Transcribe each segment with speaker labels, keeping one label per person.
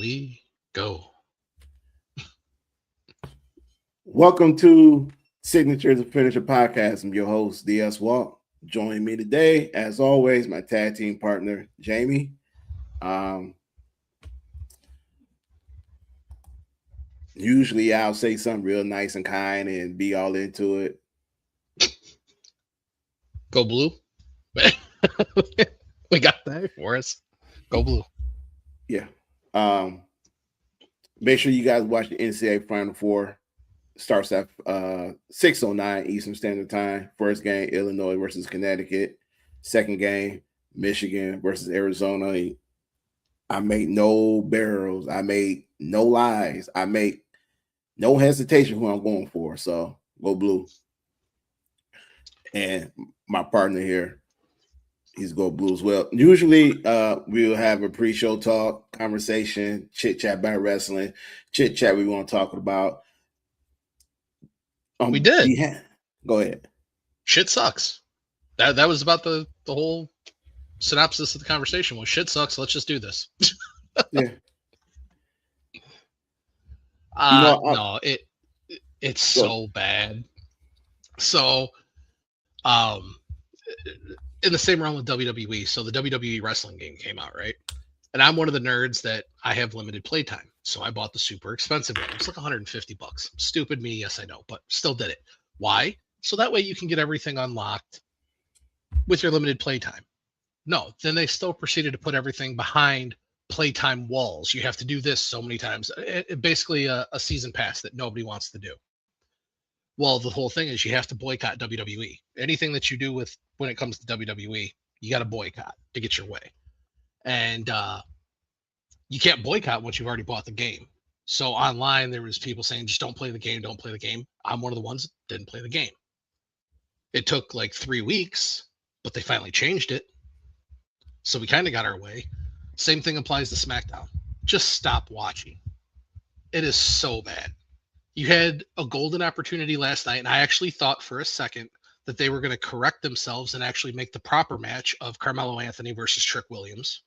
Speaker 1: we go.
Speaker 2: Welcome to Signatures of Finisher Podcast. I'm your host, DS Walk. Joining me today, as always, my tag team partner, Jamie. Usually I'll say something real nice and kind and be all into it.
Speaker 1: Go blue. We got that for us. Go blue.
Speaker 2: Yeah. Make sure you guys watch the NCAA Final Four. Starts at 6:09 Eastern Standard Time. First game, Illinois versus Connecticut. Second game, Michigan versus Arizona. I made no barrels. I made no lies. I made no hesitation who I'm going for. So go blue. And my partner here, he's go blue as well. Usually we'll have a pre-show talk, conversation, chit-chat about wrestling, chit-chat we want to talk about.
Speaker 1: We did.
Speaker 2: Go ahead.
Speaker 1: Shit sucks. That was about the whole synopsis of the conversation. Was shit sucks. Let's just do this.
Speaker 2: Yeah.
Speaker 1: No, it's so bad. So, in the same realm with WWE, so the WWE wrestling game came out, right? And I'm one of the nerds that I have limited playtime. So I bought the super expensive one. It's like $150. Stupid me, yes, I know, but still did it. Why? So that way you can get everything unlocked with your limited playtime. No, then they still proceeded to put everything behind playtime walls. You have to do this so many times. Basically a season pass that nobody wants to do. Well, the whole thing is you have to boycott WWE. Anything that you do with when it comes to WWE, you got to boycott to get your way. And you can't boycott once you've already bought the game. So online, there was people saying, just don't play the game, don't play the game. I'm one of the ones that didn't play the game. It took like 3 weeks, but they finally changed it. So we kind of got our way. Same thing applies to SmackDown. Just stop watching. It is so bad. You had a golden opportunity last night, and I actually thought for a second that they were going to correct themselves and actually make the proper match of Carmelo Anthony versus Trick Williams.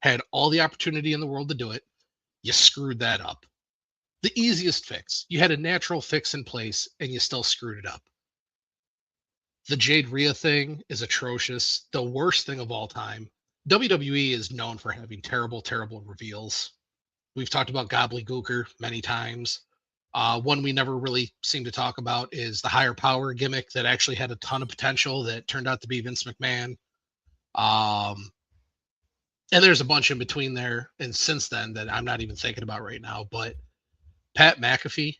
Speaker 1: Had all the opportunity in the world to do it. You screwed that up. The easiest fix. You had a natural fix in place, and you still screwed it up. The Jade Rhea thing is atrocious. The worst thing of all time. WWE is known for having terrible, terrible reveals. We've talked about Gobbledygooker many times. One we never really seem to talk about is the higher power gimmick that actually had a ton of potential that turned out to be Vince McMahon. And there's a bunch in between there and since then that I'm not even thinking about right now. But Pat McAfee,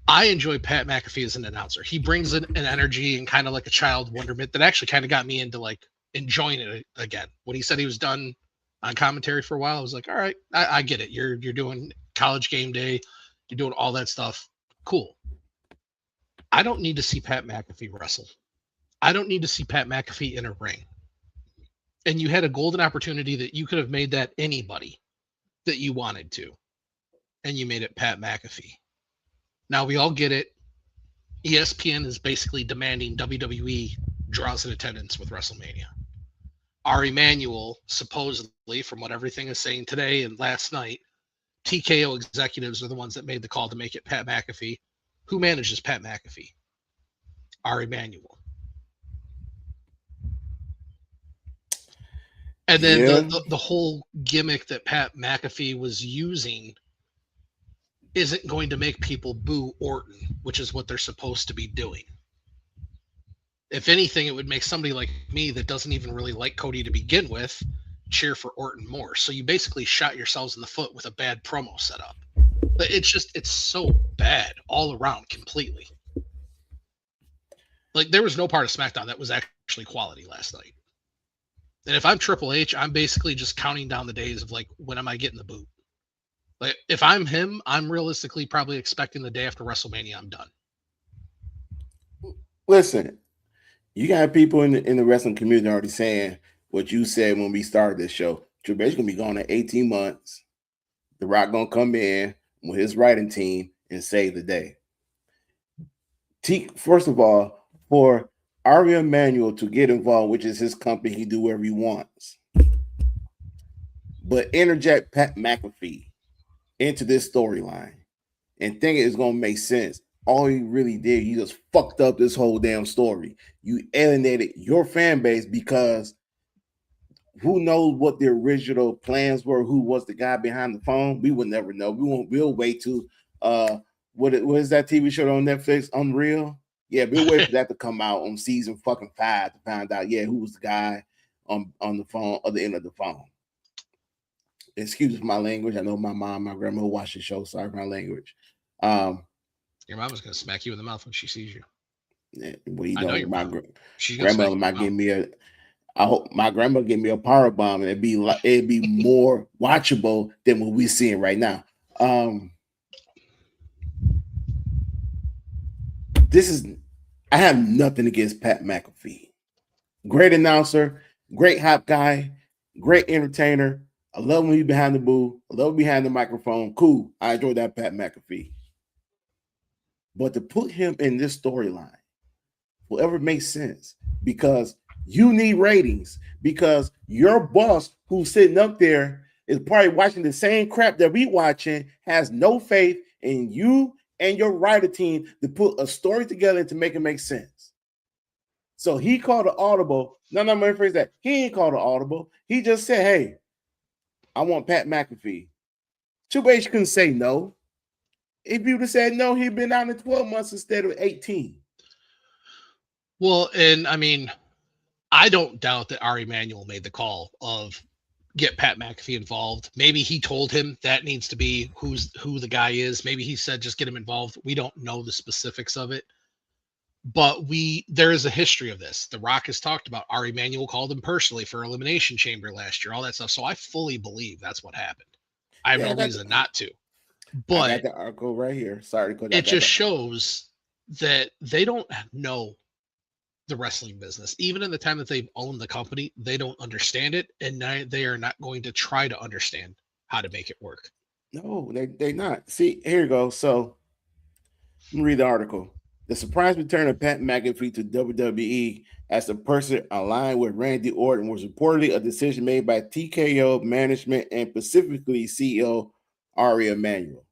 Speaker 1: I enjoy Pat McAfee as an announcer. He brings in an energy and kind of like a child wonderment that actually kind of got me into like enjoying it again. When he said he was done on commentary for a while, I was like, all right, I get it. You're doing College Game Day. You're doing all that stuff. Cool. I don't need to see Pat McAfee wrestle. I don't need to see Pat McAfee in a ring. And you had a golden opportunity that you could have made that anybody that you wanted to. And you made it Pat McAfee. Now we all get it. ESPN is basically demanding WWE draws in attendance with WrestleMania. Ari Emanuel, supposedly, from what everything is saying today and last night, TKO executives are the ones that made the call to make it Pat McAfee. Who manages Pat McAfee? Ari Emanuel. And then the whole gimmick that Pat McAfee was using isn't going to make people boo Orton, which is what they're supposed to be doing. If anything, it would make somebody like me that doesn't even really like Cody to begin with cheer for Orton more. So you basically shot yourselves in the foot with a bad promo setup. But it's so bad all around completely. Like there was no part of SmackDown that was actually quality last night. And if I'm Triple H, I'm basically just counting down the days of like, when am I getting the boot? Like if I'm him, I'm realistically probably expecting the day after WrestleMania I'm done.
Speaker 2: Listen, you got people in the wrestling community already saying what you said when we started this show. Triple H gonna be gone in 18 months. The Rock gonna come in with his writing team and save the day. First of all, for Ari Emanuel to get involved, which is his company, he do whatever he wants. but interject Pat McAfee into this storyline and think it's gonna make sense. All he really did, he just fucked up this whole damn story. You alienated your fan base because who knows what the original plans were? Who was the guy behind the phone? We will never know. We'll wait to what is that TV show on Netflix? Unreal. Yeah, we'll wait for that to come out on season fucking 5 to find out. Yeah, who was the guy on the phone, other end of the phone? Excuse my language. I know my mom, my grandma watch the show. Sorry for my language.
Speaker 1: Your mama's gonna smack you in the mouth when she sees you.
Speaker 2: Yeah, well, you
Speaker 1: I know
Speaker 2: know
Speaker 1: your
Speaker 2: my
Speaker 1: grandmother
Speaker 2: might give me a. I hope my grandma give me a power bomb and it'd be more watchable than what we're seeing right now. I have nothing against Pat McAfee. Great announcer, great hot guy, great entertainer. I love when he's behind the booth. I love behind the microphone. Cool. I enjoy that Pat McAfee. But to put him in this storyline, whatever makes sense, because you need ratings, because your boss who's sitting up there is probably watching the same crap that we watching, has no faith in you and your writer team to put a story together to make it make sense. So he called an audible. No, I'm going to rephrase that. He ain't called an audible. He just said, hey, I want Pat McAfee. Triple H couldn't say no. If you would have said no, he'd been out in 12 months instead of 18.
Speaker 1: Well, and I mean, I don't doubt that Ari Emanuel made the call of get Pat McAfee involved. Maybe he told him that needs to be who the guy is. Maybe he said just get him involved. We don't know the specifics of it. But there is a history of this. The Rock has talked about Ari Emanuel called him personally for Elimination Chamber last year, all that stuff. So I fully believe that's what happened. I have no reason not to. But
Speaker 2: I got the article right here. Sorry,
Speaker 1: it just shows that they don't know the wrestling business. Even in the time that they've owned the company, they don't understand it, and they are not going to try to understand how to make it work.
Speaker 2: No, they not. See, here you go. So let me read the article. The surprise return of Pat McAfee to WWE as a person aligned with Randy Orton was reportedly a decision made by TKO management and specifically CEO Ari Emanuel.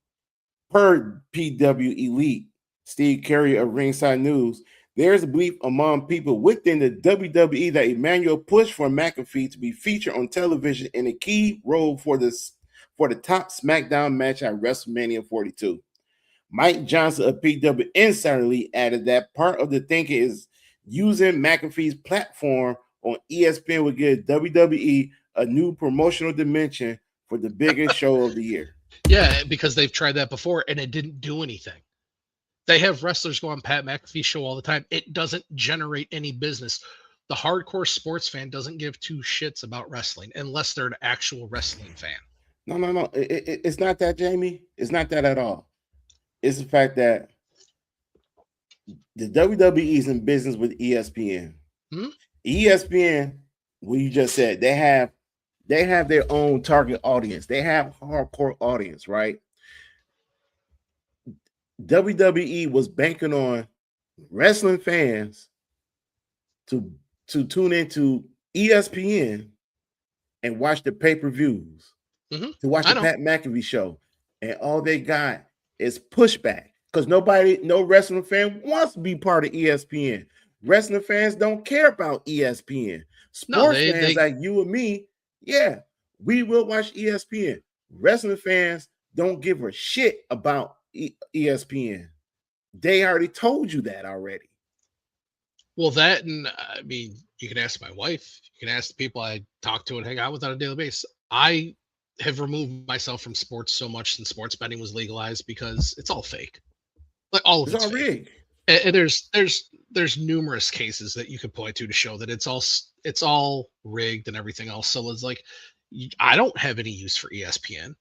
Speaker 2: Per PW Elite, Steve Carey of Ringside News, there is a belief among people within the WWE that Emanuel pushed for McAfee to be featured on television in a key role for the top SmackDown match at WrestleMania 42. Mike Johnson of PW Insider Elite added that part of the thinking is using McAfee's platform on ESPN would give WWE a new promotional dimension for the biggest show of the year.
Speaker 1: Yeah, because they've tried that before and it didn't do anything. They have wrestlers go on Pat McAfee's show all the time. It doesn't generate any business. The hardcore sports fan doesn't give two shits about wrestling unless they're an actual wrestling fan.
Speaker 2: No. It's not that, Jamie. It's not that at all. It's the fact that the WWE is in business with ESPN. ESPN, what you just said, they have their own target audience. They have hardcore audience, right? WWE was banking on wrestling fans to tune into ESPN and watch the pay-per-views, to watch the Pat McAfee show. And all they got is pushback because no wrestling fan wants to be part of ESPN. Wrestling fans don't care about ESPN. Sports fans like you and me, yeah, we will watch ESPN. Wrestling fans don't give a shit about ESPN. They already told you that already.
Speaker 1: Well, that, and I mean, you can ask my wife, you can ask the people I talk to and hang out with on a daily basis. I have removed myself from sports so much since sports betting was legalized because it's all fake. Like all of it's all rigged. And there's numerous cases that you could point to show that it's all rigged and everything else. So it's like, I don't have any use for ESPN.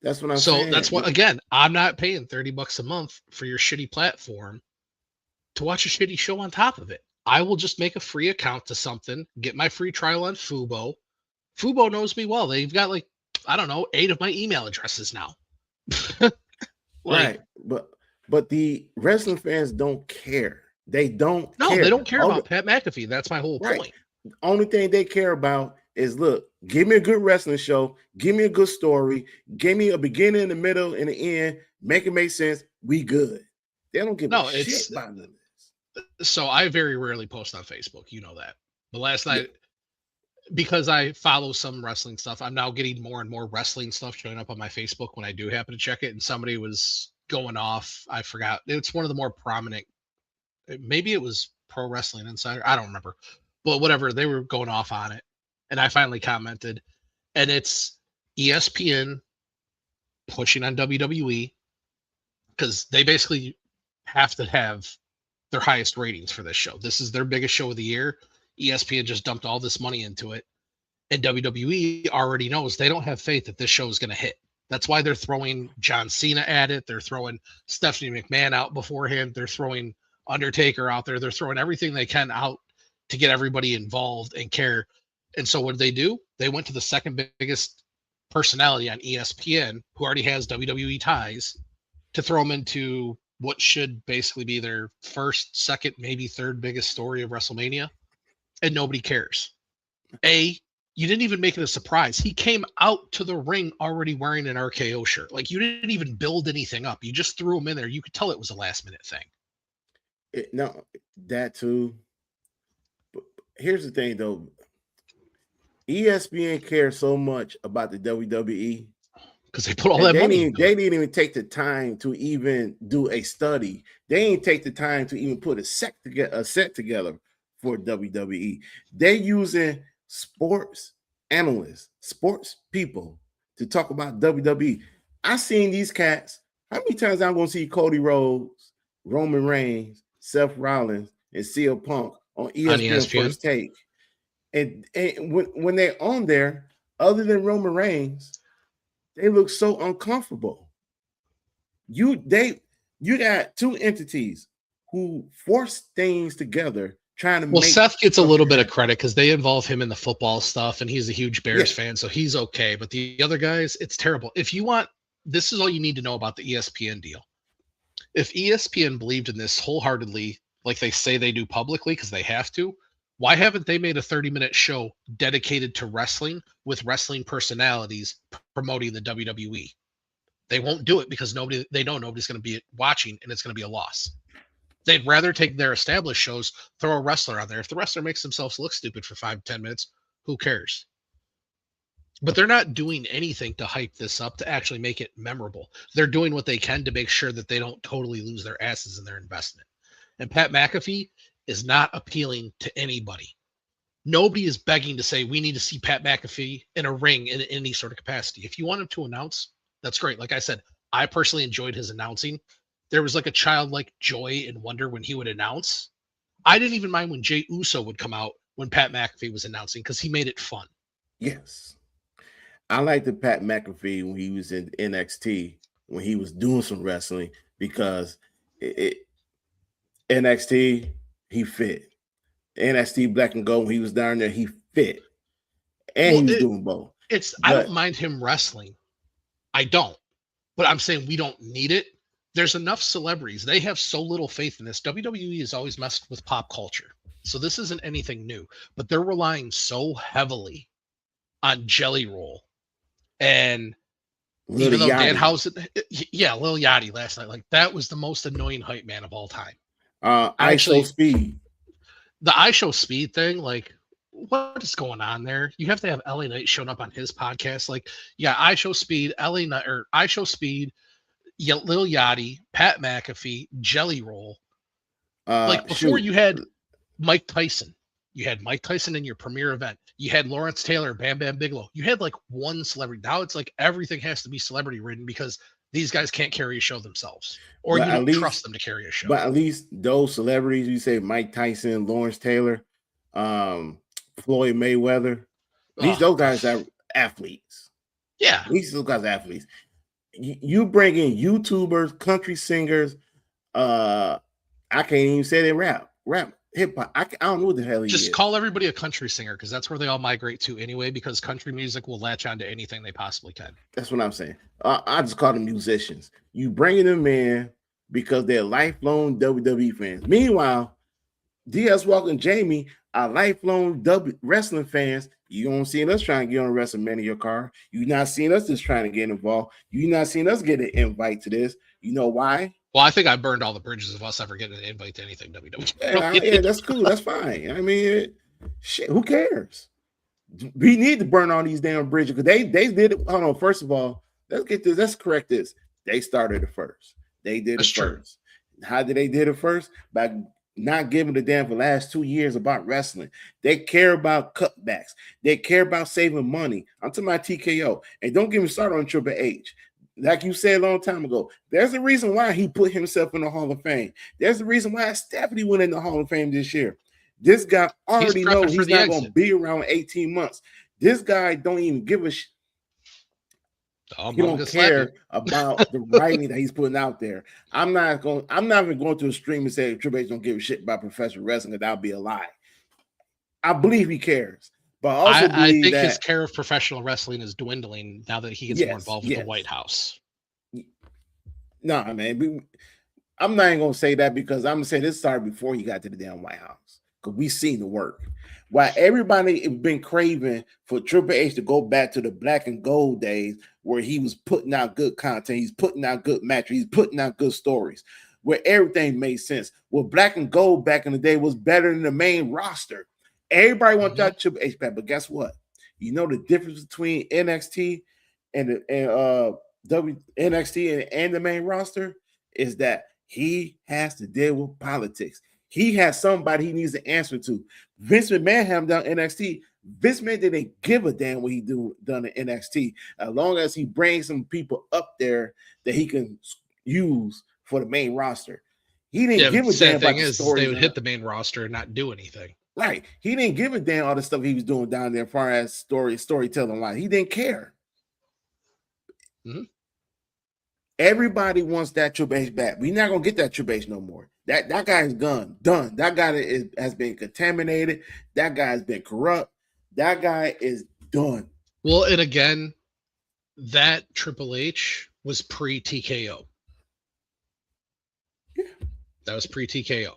Speaker 2: That's what I'm saying.
Speaker 1: So that's what, again, I'm not paying $30 a month for your shitty platform to watch a shitty show on top of it. I will just make a free account to something, get my free trial on Fubo. Fubo knows me well. They've got 8 of my email addresses now.
Speaker 2: Right. But the wrestling fans don't care. They don't care.
Speaker 1: They don't care about Pat McAfee. That's my whole point.
Speaker 2: The only thing they care about is look, give me a good wrestling show, give me a good story, give me a beginning, the middle, and the end, make it make sense. We good. They don't give a shit about this.
Speaker 1: So I very rarely post on Facebook, you know that. But last night, because I follow some wrestling stuff, I'm now getting more and more wrestling stuff showing up on my Facebook when I do happen to check it. And somebody was going off. I forgot. It's one of the more prominent. Maybe it was Pro Wrestling Insider. I don't remember. But whatever. They were going off on it. And I finally commented. And it's ESPN pushing on WWE because they basically have to have their highest ratings for this show. This is their biggest show of the year. ESPN just dumped all this money into it. And WWE already knows they don't have faith that this show is going to hit. That's why they're throwing John Cena at it. They're throwing Stephanie McMahon out beforehand. They're throwing Undertaker out there. They're throwing everything they can out to get everybody involved and care. And so what did they do? They went to the second biggest personality on ESPN, who already has WWE ties, to throw them into what should basically be their first, second, maybe third biggest story of WrestleMania. And nobody cares. You didn't even make it a surprise. He came out to the ring already wearing an RKO shirt. Like, you didn't even build anything up. You just threw him in there. You could tell it was a last minute thing.
Speaker 2: No, that too. But here's the thing, though. ESPN cares so much about the WWE
Speaker 1: because they put all that money.
Speaker 2: They didn't even take the time to even do a study. They didn't take the time to even put a set together for WWE. They're using sports analysts, sports people to talk about WWE. I seen these cats. How many times I'm going to see Cody Rhodes, Roman Reigns, Seth Rollins, and CM Punk on ESPN First Take? And when they're on there, other than Roman Reigns, they look so uncomfortable. You got two entities who force things together.
Speaker 1: Seth gets a little bit of credit because they involve him in the football stuff, and he's a huge Bears fan, so he's okay. But the other guys, it's terrible. If you want, this is all you need to know about the ESPN deal. If ESPN believed in this wholeheartedly, like they say they do publicly, because they have to, why haven't they made a 30-minute show dedicated to wrestling with wrestling personalities promoting the WWE? They won't do it because they know nobody's going to be watching, and it's going to be a loss. They'd rather take their established shows, throw a wrestler on there. If the wrestler makes themselves look stupid for 5-10 minutes, who cares? But they're not doing anything to hype this up to actually make it memorable. They're doing what they can to make sure that they don't totally lose their asses in their investment. And Pat McAfee is not appealing to anybody. Nobody is begging to say, we need to see Pat McAfee in a ring in any sort of capacity. If you want him to announce, that's great. Like I said, I personally enjoyed his announcing. There was like a childlike joy and wonder when he would announce. I didn't even mind when Jey Uso would come out when Pat McAfee was announcing because he made it fun.
Speaker 2: Yes. I liked the Pat McAfee when he was in NXT, when he was doing some wrestling, because NXT, he fit. NXT Black and Gold, when he was down there, he fit. And he was doing both.
Speaker 1: I don't mind him wrestling. I don't. But I'm saying we don't need it. There's enough celebrities. They have so little faith in this. WWE has always messed with pop culture. So this isn't anything new. But they're relying so heavily on Jelly Roll. And even though Danhausen, Lil Yachty last night, like that was the most annoying hype man of all time.
Speaker 2: ISO Speed.
Speaker 1: The ISO Speed thing, like, what is going on there? You have to have LA Knight showing up on his podcast. Like, yeah, ISO Speed, LA Knight, or ISO Speed, Lil Yachty, Pat McAfee, Jelly Roll. Like before, you had Mike Tyson. You had Mike Tyson in your premiere event. You had Lawrence Taylor, Bam Bam Bigelow. You had like one celebrity. Now it's like everything has to be celebrity ridden because these guys can't carry a show themselves, or you don't trust them to carry a show.
Speaker 2: But at least those celebrities, you say Mike Tyson, Lawrence Taylor, Floyd Mayweather, those guys are athletes.
Speaker 1: Yeah,
Speaker 2: these guys are athletes. You bring in YouTubers, country singers. I can't even say they rap, hip hop. I don't know what the hell he is.
Speaker 1: Just call everybody a country singer because that's where they all migrate to anyway. Because country music will latch onto anything they possibly can.
Speaker 2: That's what I'm saying. I just call them musicians. You bringing them in because they're lifelong WWE fans. Meanwhile, DS Walker and Jamie are lifelong wrestling fans You don't see us trying to get on WrestleMania car. You not seeing us just trying to get involved. You not seeing us get an invite to this. You know why?
Speaker 1: Well, I think I burned all the bridges of us ever getting an invite to anything WWE.
Speaker 2: Yeah, that's cool. That's fine. I mean, shit, who cares? We need to burn all these damn bridges because they did it. Hold on. First of all, let's get this. Let's correct this. They started it first. They did it first. How did they did it first? By not giving a damn for the last 2 years about wrestling. They care about cutbacks. They care about saving money. I'm talking about TKO. And don't get me started on Triple H. Like you said a long time ago, there's a reason why he put himself in the Hall of Fame. There's a reason why Stephanie went in the Hall of Fame this year. This guy already knows he's not going to be around 18 months. This guy don't even give a shit. He don't care about the writing that he's putting out there. I'm not even going to a stream and say Triple H don't give a shit about professional wrestling, because that'll be a lie. I believe he cares. But I
Speaker 1: think his care of professional wrestling is dwindling now that he gets more involved with the White House.
Speaker 2: No, man. I'm not even going to say that, because I'm going to say this started before he got to the damn White House, because we seen the work. While everybody has been craving for Triple H to go back to the black and gold days where he was putting out good content, he's putting out good matches, he's putting out good stories, where everything made sense. Well, black and gold back in the day was better than the main roster. Everybody wants that Triple H back, but guess what? You know the difference between NXT and NXT and the main roster is that he has to deal with politics. He has somebody he needs to answer to. Vince McMahon had him down NXT. Vince McMahon didn't give a damn what he done in NXT, as long as he brings some people up there that he can use for the main roster. He didn't give a damn about the story.
Speaker 1: They would hit the main roster and not do anything.
Speaker 2: Right. He didn't give a damn all the stuff he was doing down there as far as storytelling line. He didn't care.
Speaker 1: Mm-hmm.
Speaker 2: Everybody wants that Triple H back. We're not gonna get that Triple H no more. That guy is done. That guy has been contaminated. That guy has been corrupt. That guy is done.
Speaker 1: Well, and again, that Triple H was pre-TKO.
Speaker 2: Yeah.
Speaker 1: That was pre-TKO.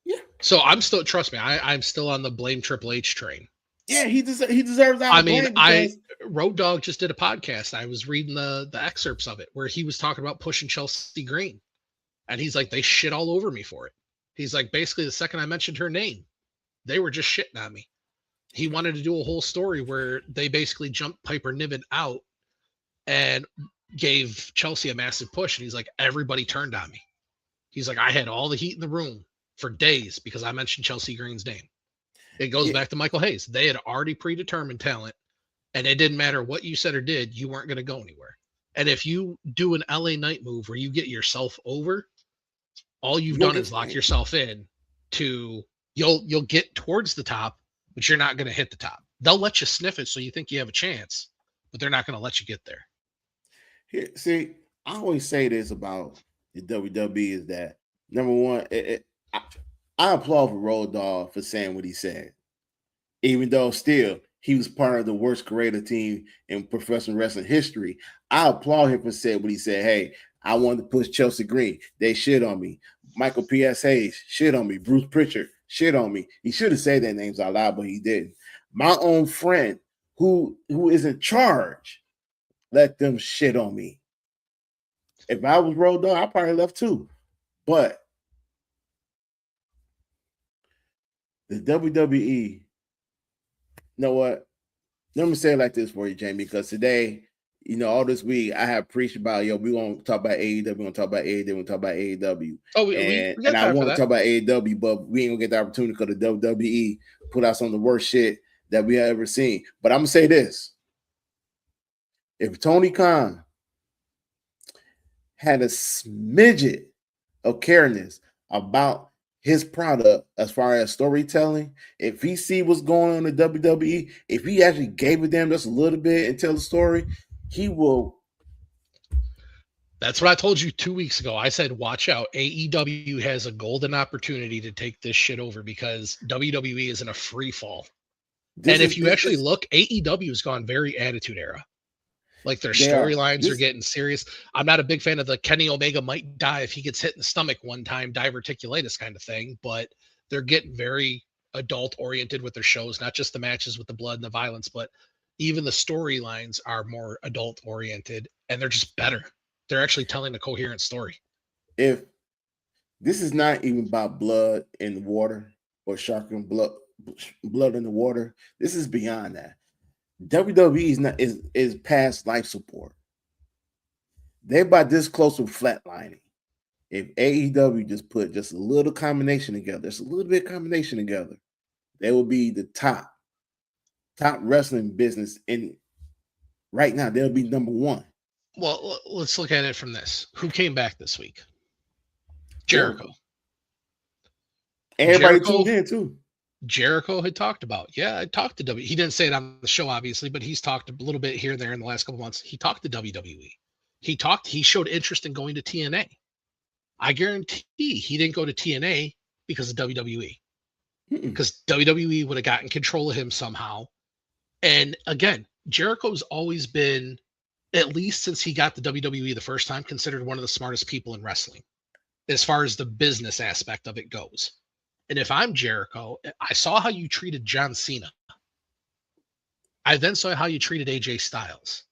Speaker 2: Yeah.
Speaker 1: So I'm still, trust me, I'm still on the blame Triple H train.
Speaker 2: Yeah, he deserves that.
Speaker 1: I mean, Road Dogg just did a podcast. I was reading the excerpts of it where he was talking about pushing Chelsea Green. And he's like, they shit all over me for it. He's like, basically, the second I mentioned her name, they were just shitting on me. He wanted to do a whole story where they basically jumped Piper Niven out and gave Chelsea a massive push. And he's like, everybody turned on me. He's like, I had all the heat in the room for days because I mentioned Chelsea Green's name. It goes back to Michael Hayes. They had already predetermined talent, and it didn't matter what you said or did, you weren't going to go anywhere. And if you do an LA Knight move where you get yourself over, all you've done is lock yourself in to you'll get towards the top, but you're not going to hit the top. They'll let you sniff it so you think you have a chance, but they're not going to let you get there.
Speaker 2: Here, see, I always say this about the WWE is that, number one, I applaud for Road Dogg for saying what he said, even though still he was part of the worst creative team in professional wrestling history. I applaud him for saying what he said. Hey, I wanted to push Chelsea Green. They shit on me. Michael P.S. Hayes shit on me. Bruce Pritchard shit on me. He should have said their names out loud, but he didn't. My own friend who is in charge let them shit on me. If I was Road Dogg, I probably left too. But the WWE, you know what? Let me say it like this for you, Jamie, because today, you know, all this week I have preached about, we're going to talk about AEW, we're going to talk about AEW, we're going to talk about AEW.
Speaker 1: Oh,
Speaker 2: and I want to talk about AEW, but we ain't going to get the opportunity because the WWE put out some of the worst shit that we have ever seen. But I'm going to say this. If Tony Khan had a smidget of careness about his product as far as storytelling, if he see what's going on in WWE, if he actually gave a damn just a little bit and tell the story, he will.
Speaker 1: That's what I told you 2 weeks ago. I said, watch out. AEW has a golden opportunity to take this shit over because WWE is in a free fall. And if you actually look, AEW has gone very Attitude Era. Like their storylines are getting serious. I'm not a big fan of the Kenny Omega might die if he gets hit in the stomach one time, diverticulitis kind of thing, but they're getting very adult oriented with their shows, not just the matches with the blood and the violence, but even the storylines are more adult oriented and they're just better. They're actually telling a coherent story.
Speaker 2: If this is not even about blood in the water or shark and blood in the water, this is beyond that. WWE is past life support. They're about this close to flatlining. If AEW just put just a little combination together, just a little bit of combination together, they will be the top wrestling business in right now. They'll be number one.
Speaker 1: Well, let's look at it from this. Who came back this week? Jericho.
Speaker 2: Everybody tuned in too.
Speaker 1: Jericho had talked about, I talked to WWE. He didn't say it on the show, obviously, but he's talked a little bit here and there in the last couple months. He talked to WWE. He showed interest in going to TNA. I guarantee he didn't go to TNA because of WWE. Because WWE would have gotten control of him somehow. And again, Jericho's always been, at least since he got the WWE the first time, considered one of the smartest people in wrestling as far as the business aspect of it goes. And if I'm Jericho, I saw how you treated John Cena. I then saw how you treated AJ Styles.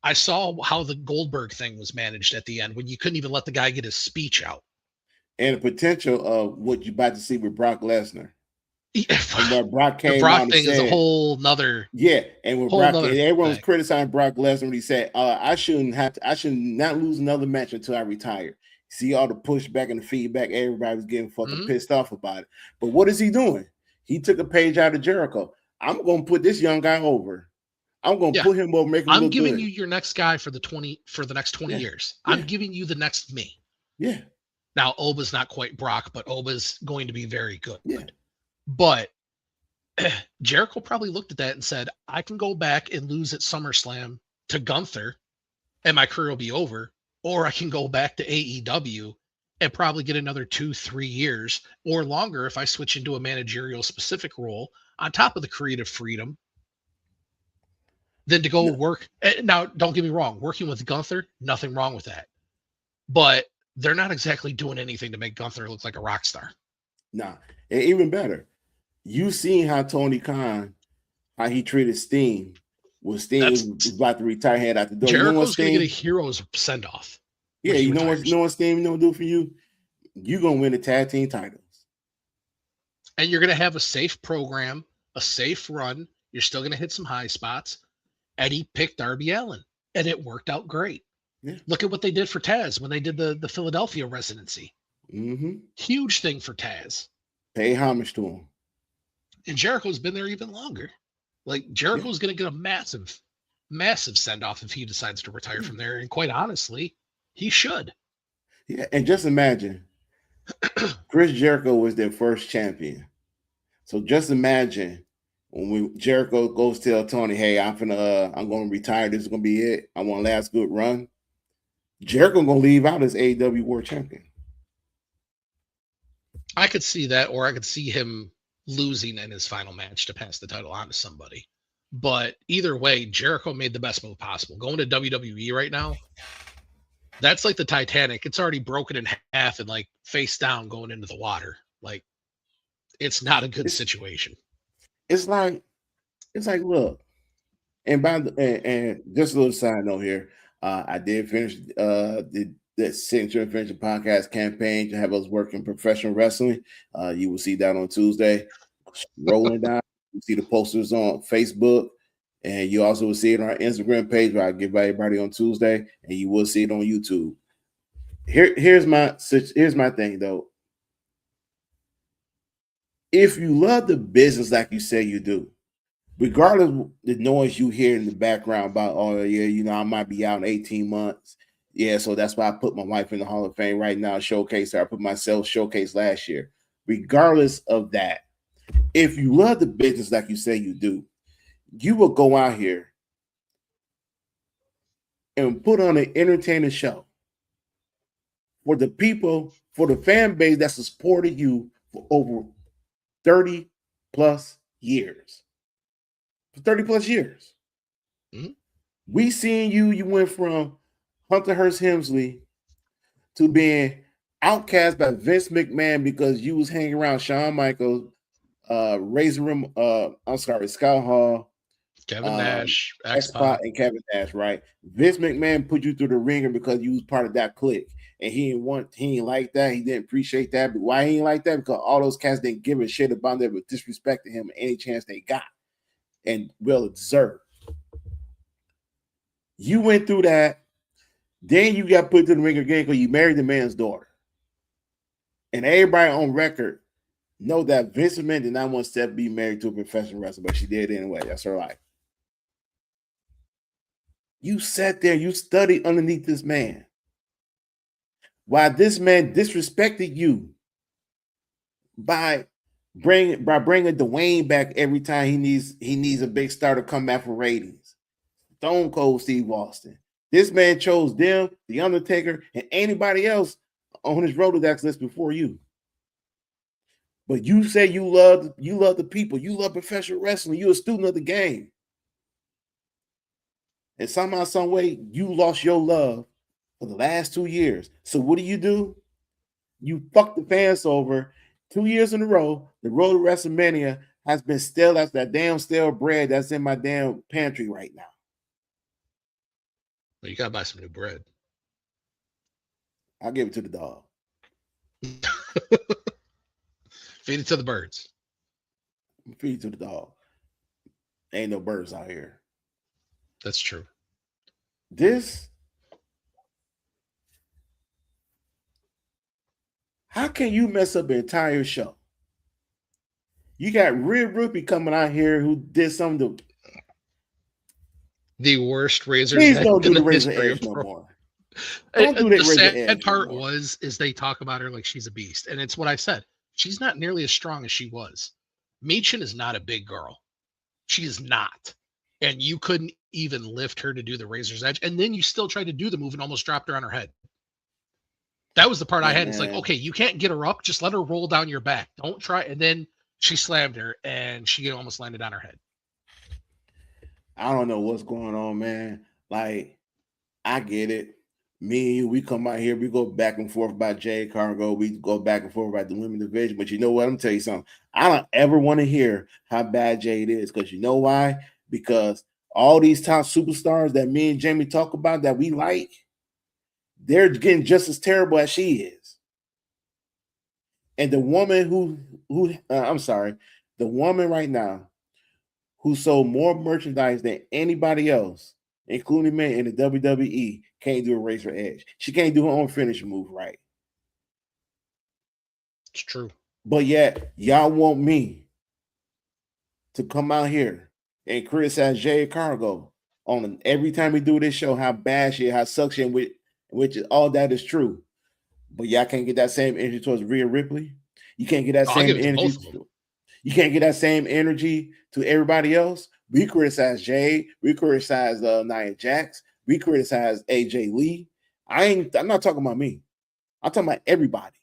Speaker 1: I saw how the Goldberg thing was managed at the end when you couldn't even let the guy get his speech out.
Speaker 2: And the potential of what you're about to see with Brock Lesnar.
Speaker 1: And
Speaker 2: when Brock came
Speaker 1: the Brock
Speaker 2: out
Speaker 1: thing
Speaker 2: said,
Speaker 1: is a whole nother.
Speaker 2: Yeah, and when Brock, and everyone was criticizing Brock Lesnar when he said, I should not lose another match until I retire. See all the pushback and the feedback, everybody was getting fucking pissed off about it. But what is he doing? He took a page out of Jericho. I'm going to put this young guy over. I'm going to put him over, make him look good.
Speaker 1: I'm giving you your next guy for the next 20 years. I'm giving you the next me.
Speaker 2: Yeah.
Speaker 1: Now, Oba's not quite Brock, but Oba's going to be very good.
Speaker 2: Yeah.
Speaker 1: But Jericho probably looked at that and said, I can go back and lose at SummerSlam to Gunther and my career will be over. Or I can go back to AEW and probably get another 2-3 years or longer if I switch into a managerial specific role on top of the creative freedom than to go work. Now, don't get me wrong. Working with Gunther, nothing wrong with that. But they're not exactly doing anything to make Gunther look like a rock star.
Speaker 2: Nah, and even better. You seen how Tony Khan, how he treated Sting. When Sting was about to retire, head out the door.
Speaker 1: Jericho's going to get a hero's send off.
Speaker 2: Yeah, you know what Sting gonna do for you? You're gonna win the tag team titles.
Speaker 1: And you're gonna have a safe program, a safe run. You're still gonna hit some high spots. Eddie picked Darby Allin, and it worked out great.
Speaker 2: Yeah.
Speaker 1: Look at what they did for Taz when they did the Philadelphia residency.
Speaker 2: Mm-hmm.
Speaker 1: Huge thing for Taz.
Speaker 2: Pay homage to him.
Speaker 1: And Jericho's been there even longer. Like Jericho's going to get a massive, massive send off if he decides to retire from there. And quite honestly, he should.
Speaker 2: Yeah, and just imagine, Chris Jericho was their first champion. So just imagine when Jericho goes tell Tony, "Hey, I'm going to retire. This is going to be it. I want to last good run." Jericho going to leave out as AEW World Champion.
Speaker 1: I could see that, or I could see him losing in his final match to pass the title on to somebody. But either way, Jericho made the best move possible. Going to WWE right now, that's like the Titanic. It's already broken in half and like face down going into the water. Like it's not a good situation.
Speaker 2: It's like look, and just a little side note here. I did finish the Signature Adventure podcast campaign to have us work in professional wrestling. You will see that on Tuesday. Rolling down, you see the posters on Facebook, and you also will see it on our Instagram page where I give everybody on Tuesday, and you will see it on YouTube. Here's my thing though. If you love the business like you say you do, regardless of the noise you hear in the background about, oh yeah, I might be out in 18 months. Yeah, so that's why I put my wife in the Hall of Fame right now, showcase her. I put myself showcase last year. Regardless of that, if you love the business like you say you do, you will go out here and put on an entertaining show for the people, for the fan base that supported you for over 30 plus years. For 30 plus years. Mm-hmm. We seen you went from Hunter Hearst Helmsley to being outcast by Vince McMahon because you was hanging around Shawn Michaels, Razor Rim, I'm sorry, Scott Hall,
Speaker 1: Kevin Nash,
Speaker 2: X-Pac,
Speaker 1: X-Pac.
Speaker 2: and Kevin Nash, right? Vince McMahon put you through the ringer because you was part of that clique. And he didn't like that. He didn't appreciate that. But why he didn't like that? Because all those cats didn't give a shit about them, but disrespected him any chance they got. And well deserved. You went through that. Then you got put through the ringer again because you married the man's daughter. And everybody on record know that Vince McMahon did not want Steph to be married to a professional wrestler, but she did anyway. That's her life. You sat there, you studied underneath this man. While this man disrespected you by bringing Dwayne back every time he needs a big star to come back for ratings. Stone Cold Steve Austin. This man chose them, The Undertaker, and anybody else on his Rolodex list before you. But you say you love the people, you love professional wrestling, you're a student of the game. And somehow, some way, you lost your love for the last 2 years. So what do? You fuck the fans over 2 years in a row. The road to WrestleMania has been stale as that damn stale bread that's in my damn pantry right now.
Speaker 1: Well, you gotta buy some new bread.
Speaker 2: I'll give it to the dog.
Speaker 1: Feed it to the birds.
Speaker 2: Feed it to the dog. Ain't no birds out here.
Speaker 1: That's true.
Speaker 2: How can you mess up an entire show? You got Rhea Ripley coming out here who did some of
Speaker 1: the worst razors.
Speaker 2: Please don't do the razor edge no more. Don't do that razor edge.
Speaker 1: The sad part is they talk about her like she's a beast, and it's what I said. She's not nearly as strong as she was. Machin is not a big girl. She is not. And you couldn't even lift her to do the razor's edge. And then you still tried to do the move and almost dropped her on her head. That was the part I had. It's like, okay, you can't get her up. Just let her roll down your back. Don't try. And then she slammed her and she almost landed on her head.
Speaker 2: I don't know what's going on, man. Like, I get it. Me and you, we come out here, we go back and forth about Jade Cargo. We go back and forth about the women's division. But you know what? I'm tell you something. I don't ever want to hear how bad Jade is. Because you know why? Because all these top superstars that me and Jamie talk about that we like, they're getting just as terrible as she is. And the woman the woman right now who sold more merchandise than anybody else, including men in the WWE, can't do a razor edge. She can't do her own finishing move right.
Speaker 1: It's true.
Speaker 2: But yet, y'all want me to come out here and criticize Jade Cargo on every time we do this show, how bad she is, how sucks she is, which is all that is true. But y'all can't get that same energy towards Rhea Ripley. You can't get that same energy. You can't get that same energy to everybody else. We criticize Jade. We criticize Nia Jax. We criticize AJ Lee. I'm not talking about me. I'm talking about everybody.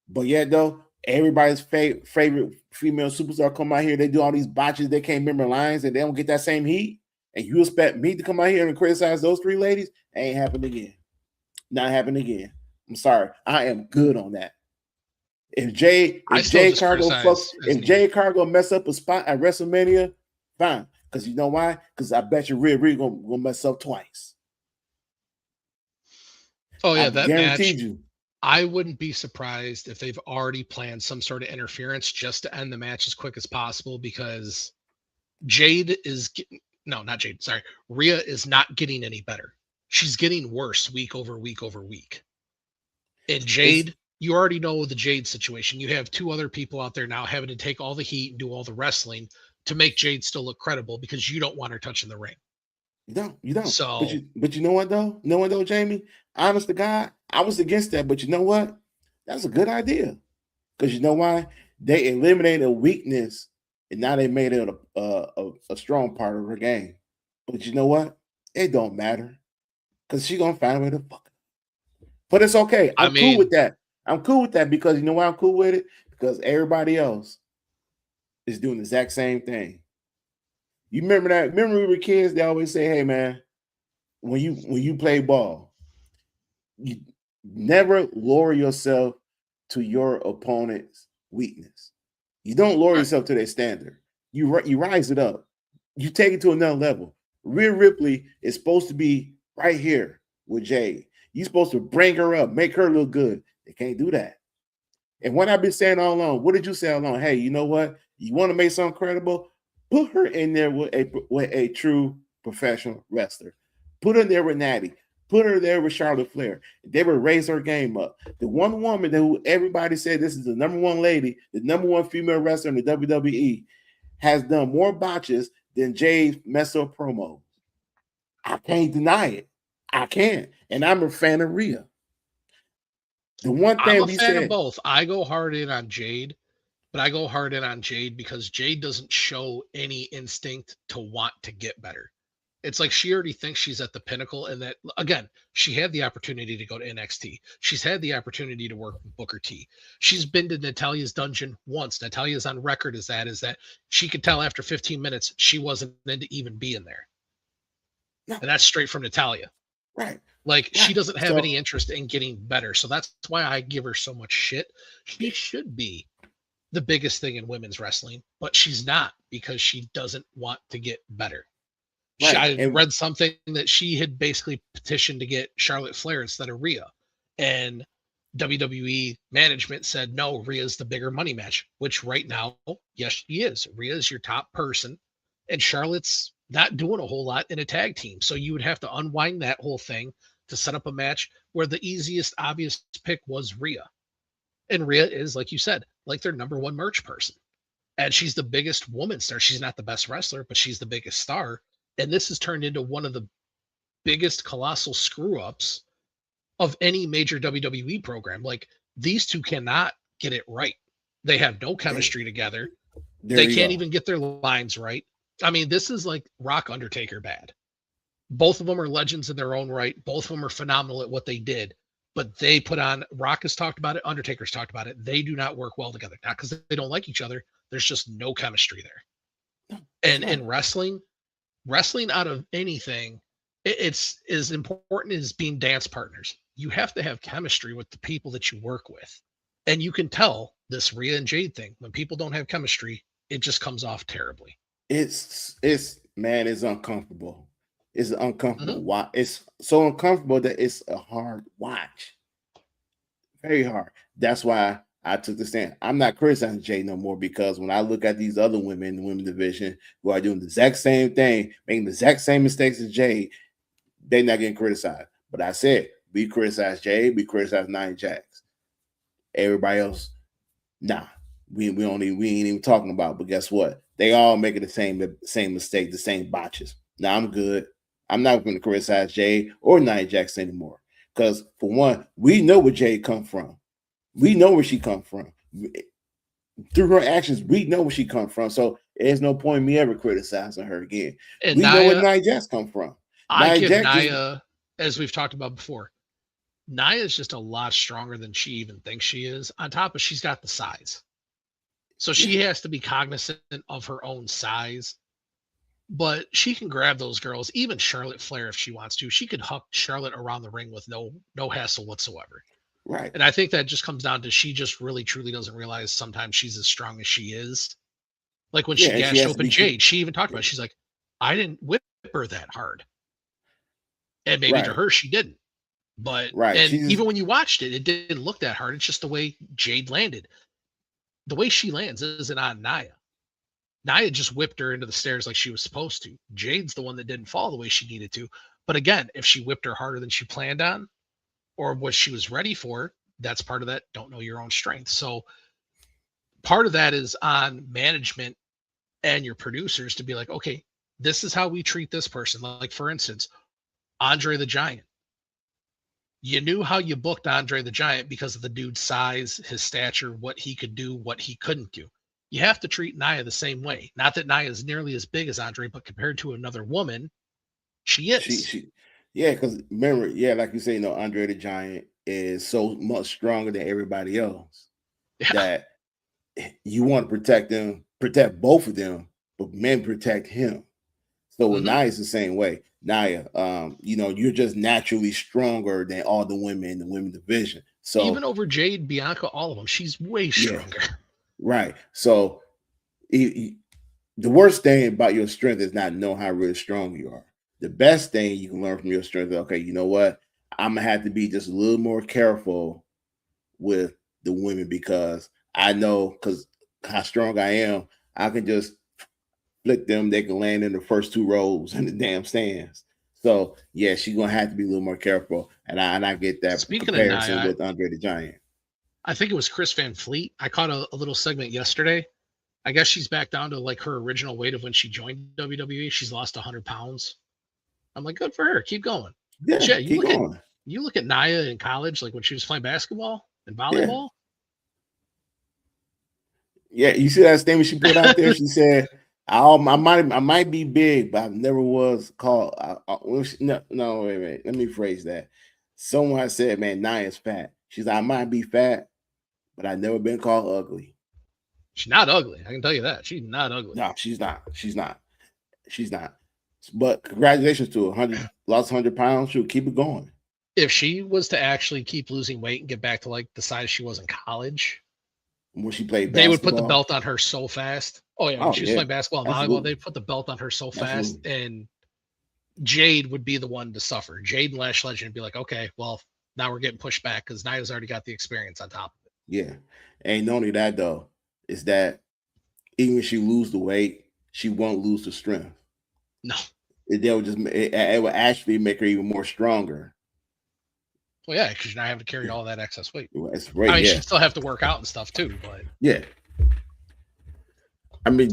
Speaker 2: But yet, though, everybody's favorite female superstar come out here. They do all these botches. They can't remember lines, and they don't get that same heat. And you expect me to come out here and criticize those three ladies? Ain't happening again. Not happening again. I'm sorry. I am good on that. If Jade Cargo mess up a spot at WrestleMania, fine. Because you know why? Because I bet you Rhea gonna mess up twice.
Speaker 1: Oh yeah, that match. I wouldn't be surprised if they've already planned some sort of interference just to end the match as quick as possible, because Rhea is not getting any better. She's getting worse week over week over week. And Jade, you already know the Jade situation. You have two other people out there now having to take all the heat and do all the wrestling to make Jade still look credible because you don't want her touching the ring.
Speaker 2: You don't.
Speaker 1: So,
Speaker 2: but you know what though? Jamie? Honest to God, I was against that. But you know what? That's a good idea. Because you know why? They eliminated a weakness and now they made it a strong part of her game. But you know what? It don't matter. Because she's gonna find a way to fuck it. But it's okay. I'm cool with that. I'm cool with that because you know why I'm cool with it? Because everybody else is doing the exact same thing. You remember that? Remember we were kids, they always say, hey man, when you play ball, you never lower yourself to your opponent's weakness. You don't lower
Speaker 1: Right.
Speaker 2: yourself to that standard. You rise it up. You take it to another level. Rhea Ripley is supposed to be right here with Jade. You're supposed to bring her up, make her look good. They can't do that. And what I've been saying all along, what did you say all along? Hey, you know what? You want to make something credible? Put her in there with a true professional wrestler. Put her in there with Natty. Put her there with Charlotte Flair. They would raise her game up. The one woman who everybody said this is the number one lady, the number one female wrestler in the WWE, has done more botches than Jade messed up promos. I can't deny it. I can't. And I'm a fan of Rhea. The one
Speaker 1: I'm
Speaker 2: thing
Speaker 1: a
Speaker 2: we
Speaker 1: fan of
Speaker 2: said,
Speaker 1: both. I go hard in on Jade, but I go hard in on Jade because Jade doesn't show any instinct to want to get better. It's like she already thinks she's at the pinnacle, and that again, she had the opportunity to go to NXT. She's had the opportunity to work with Booker T. She's been to Natalia's dungeon once. Natalia's on record as that she could tell after 15 minutes she wasn't into even being there.
Speaker 2: no,
Speaker 1: And that's straight from Natalia.
Speaker 2: right.
Speaker 1: Like she
Speaker 2: Right.
Speaker 1: doesn't have
Speaker 2: So
Speaker 1: any interest in getting better. So that's why I give her so much shit. She should be the biggest thing in women's wrestling, but she's not because she doesn't want to get better.
Speaker 2: right.
Speaker 1: I
Speaker 2: And
Speaker 1: read something that she had basically petitioned to get Charlotte Flair instead of Rhea. And WWE management said, no, Rhea's the bigger money match, which right now, yes, she is. Rhea is your top person, and Charlotte's not doing a whole lot in a tag team. So you would have to unwind that whole thing to set up a match where the easiest, obvious pick was Rhea. And Rhea is, like you said, like their number one merch person. And she's the biggest woman star. She's not the best wrestler, but she's the biggest star. And this has turned into one of the biggest colossal screw ups of any major WWE program. Like these two cannot get it right. They have no chemistry together.
Speaker 2: there
Speaker 1: They
Speaker 2: you
Speaker 1: can't
Speaker 2: go.
Speaker 1: even get their lines right. I mean, this is like Rock Undertaker bad. Both of them are legends in their own right. Both of them are phenomenal at what they did. But they put on, Rock has talked about it, Undertaker's talked about it. They do not work well together. Not because they don't like each other. There's just no chemistry there. And in wrestling out of anything, it's as important as being dance partners. You have to have chemistry with the people that you work with. And you can tell this Rhea and Jade thing, when people don't have chemistry, it just comes off terribly.
Speaker 2: It's man, it's uncomfortable. It's uncomfortable.
Speaker 1: Mhm.
Speaker 2: Why? It's so uncomfortable that it's a hard watch. Very hard. That's why I took the stand. I'm not criticizing Jay no more because when I look at these other women in the women's division who are doing the exact same thing, making the exact same mistakes as Jay, they're not getting criticized. But I said we criticize Jay, we criticize Nia Jax. Everybody else, nah. We ain't even talking about. But guess what? They all making the same mistake, the same botches. Now I'm good. I'm not going to criticize Jay or Nia Jax anymore. Because for one, we know where Jay come from. We know where she come from. Through her actions, we know where she come from. So there's no point in me ever criticizing her again.
Speaker 1: And
Speaker 2: We know where
Speaker 1: Nia,
Speaker 2: Nia Jax come from.
Speaker 1: I
Speaker 2: Nia
Speaker 1: give
Speaker 2: Jax just
Speaker 1: Nia, as we've talked about before, Nia is just a lot stronger than she even thinks she is. On top of she's got the size. So she has to be cognizant of her own size. But she can grab those girls, even Charlotte Flair if she wants to. She could huck Charlotte around the ring with no hassle whatsoever.
Speaker 2: right.
Speaker 1: And I think that just comes down to she just really truly doesn't realize sometimes she's as strong as she is. Like when
Speaker 2: Yeah,
Speaker 1: she
Speaker 2: and she
Speaker 1: gashed
Speaker 2: has to
Speaker 1: open
Speaker 2: be
Speaker 1: Jade, she even talked about it. She's like, I didn't whip her that hard. And maybe to
Speaker 2: right.
Speaker 1: her she didn't. But
Speaker 2: Right.
Speaker 1: and
Speaker 2: She's
Speaker 1: even when you watched it, it didn't look that hard. It's just the way Jade landed. The way she lands isn't on Nia. Nia just whipped her into the stairs like she was supposed to. Jade's the one that didn't fall the way she needed to. But again, if she whipped her harder than she planned on or what she was ready for, that's part of that don't know your own strength. So part of that is on management and your producers to be like, okay, this is how we treat this person. Like, for instance, Andre the Giant. You knew how you booked Andre the Giant because of the dude's size, his stature, what he could do, what he couldn't do. You have to treat Nia the same way. Not that Nia is nearly as big as Andre, but compared to another woman, she is.
Speaker 2: she yeah, because remember, yeah, like you say, Andre the Giant is so much stronger than everybody else
Speaker 1: Yeah.
Speaker 2: that you want to protect them, protect both of them, but men protect him. So with
Speaker 1: Mhm.
Speaker 2: Nia, it's the same way. Nia, you're just naturally stronger than all the women in the women division.
Speaker 1: Even
Speaker 2: So
Speaker 1: over Jade, Bianca, all of them, she's way
Speaker 2: yeah,
Speaker 1: stronger.
Speaker 2: Right. So the worst thing about your strength is not knowing how really strong you are. The best thing you can learn from your strength is, okay, you know what? I'm gonna have to be just a little more careful with the women because I know because how strong I am, I can just flick them. They can land in the first two rows in the damn stands. So yeah, she's gonna have to be a little more careful. And I get that
Speaker 1: Speaking of
Speaker 2: comparison
Speaker 1: Nia,
Speaker 2: with Andre the Giant.
Speaker 1: I think it was Chris Van Fleet. I caught a little segment yesterday. I guess she's back down to like her original weight of when she joined WWE. She's lost 100 pounds. I'm like, good for her. Keep going. But
Speaker 2: Yeah,
Speaker 1: yeah,
Speaker 2: keep going.
Speaker 1: you look at Nia in college, like when she was playing basketball and
Speaker 2: Yeah.
Speaker 1: volleyball.
Speaker 2: Yeah, you see that statement she put out there? She said, I might be big, but I never was called. No, wait a minute. Let me phrase that. Someone said, man, Nia's fat. She's like, I might be fat, but I've never been called ugly.
Speaker 1: She's not ugly. I can tell you that. She's not ugly.
Speaker 2: No, she's not. She's not. She's not. But congratulations to her. 100 pounds. She'll keep it going.
Speaker 1: If she was to actually keep losing weight and get back to like the size she was in college,
Speaker 2: when she played
Speaker 1: they
Speaker 2: basketball,
Speaker 1: would put the belt on her so fast. Oh yeah, when she was playing basketball and volleyball, they'd put the belt on her so fast, and Jade would be the one to suffer. Jade and Lash Legend would be like, okay, well, now we're getting pushed back because Nia's already got the experience on top of it.
Speaker 2: Yeah. And not only that though, is that even if she lose the weight, she won't lose the strength.
Speaker 1: No.
Speaker 2: It will actually make her even more stronger.
Speaker 1: Well, yeah, because you're not having to carry all that excess weight.
Speaker 2: That's right.
Speaker 1: I mean, she'd still have to work out and stuff too, but
Speaker 2: yeah. I mean,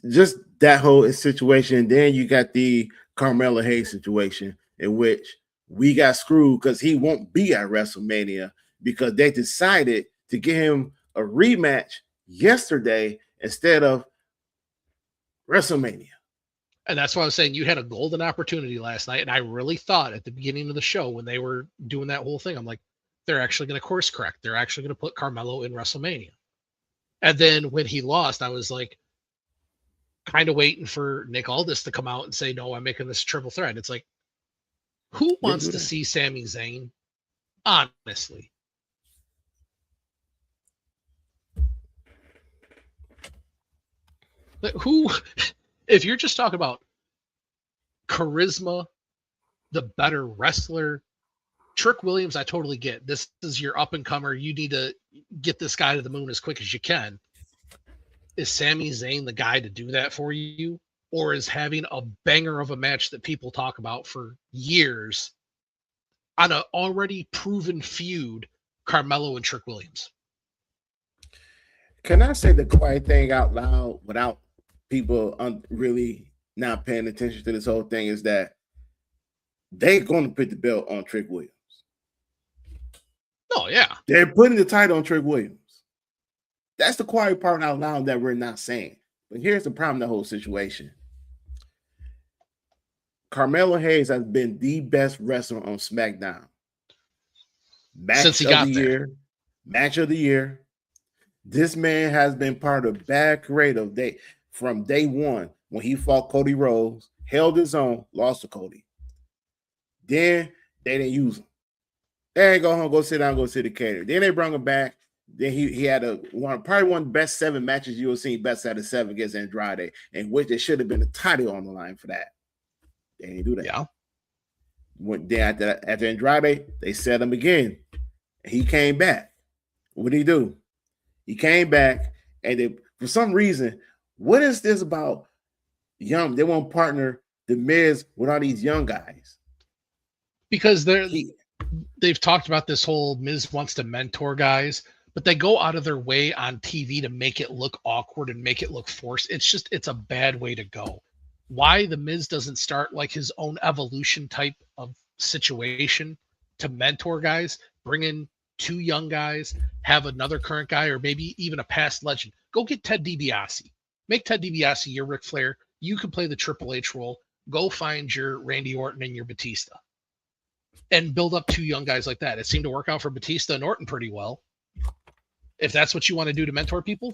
Speaker 2: just that whole situation. Then you got the Carmelo Hayes situation in which we got screwed because he won't be at WrestleMania because they decided to give him a rematch yesterday instead of WrestleMania.
Speaker 1: And that's why I was saying you had a golden opportunity last night. And I really thought at the beginning of the show when they were doing that whole thing, I'm like, they're actually going to course correct. They're actually going to put Carmelo in WrestleMania. And then when he lost, I was like, kind of waiting for Nick Aldis to come out and say, no, I'm making this triple threat. It's like, who wants to see Sami Zayn? Honestly. But who, if you're just talking about charisma, the better wrestler, Trick Williams, I totally get. This is your up and comer. You need to get this guy to the moon as quick as you can. Is Sami Zayn the guy to do that for you? Or is having a banger of a match that people talk about for years on an already proven feud, Carmelo and Trick Williams?
Speaker 2: Can I say the quiet thing out loud without people really not paying attention to this whole thing is that they're going to put the belt on Trick Williams.
Speaker 1: Oh, yeah.
Speaker 2: They're putting the title on Trick Williams. That's the quiet part out loud that we're not saying. But here's the problem, the whole situation. Carmelo Hayes has been the best wrestler on SmackDown.
Speaker 1: Since he got there.
Speaker 2: Match of the year. This man has been part of bad creative from day one when he fought Cody Rhodes, held his own, lost to Cody. Then they didn't use him. They ain't go home, go sit down, go sit the cater. Then they brought him back. Then he had probably one of the best 7 matches you will see, best out of 7 against Andrade, in which there should have been a title on the line for that. They didn't do that.
Speaker 1: Yeah.
Speaker 2: Then after Andrade, they set him again. He came back. What did he do? He came back, and for some reason, what is this about young? They won't partner the Miz with all these young guys.
Speaker 1: Because they've talked about this whole Miz wants to mentor guys, but they go out of their way on TV to make it look awkward and make it look forced. It's a bad way to go. Why the Miz doesn't start like his own evolution type of situation to mentor guys, bring in 2 young guys, have another current guy, or maybe even a past legend. Go get Ted DiBiase. Make Ted DiBiase your Ric Flair. You can play the Triple H role. Go find your Randy Orton and your Batista. And build up 2 young guys like that. It seemed to work out for Batista and Orton pretty well. If that's what you want to do to mentor people,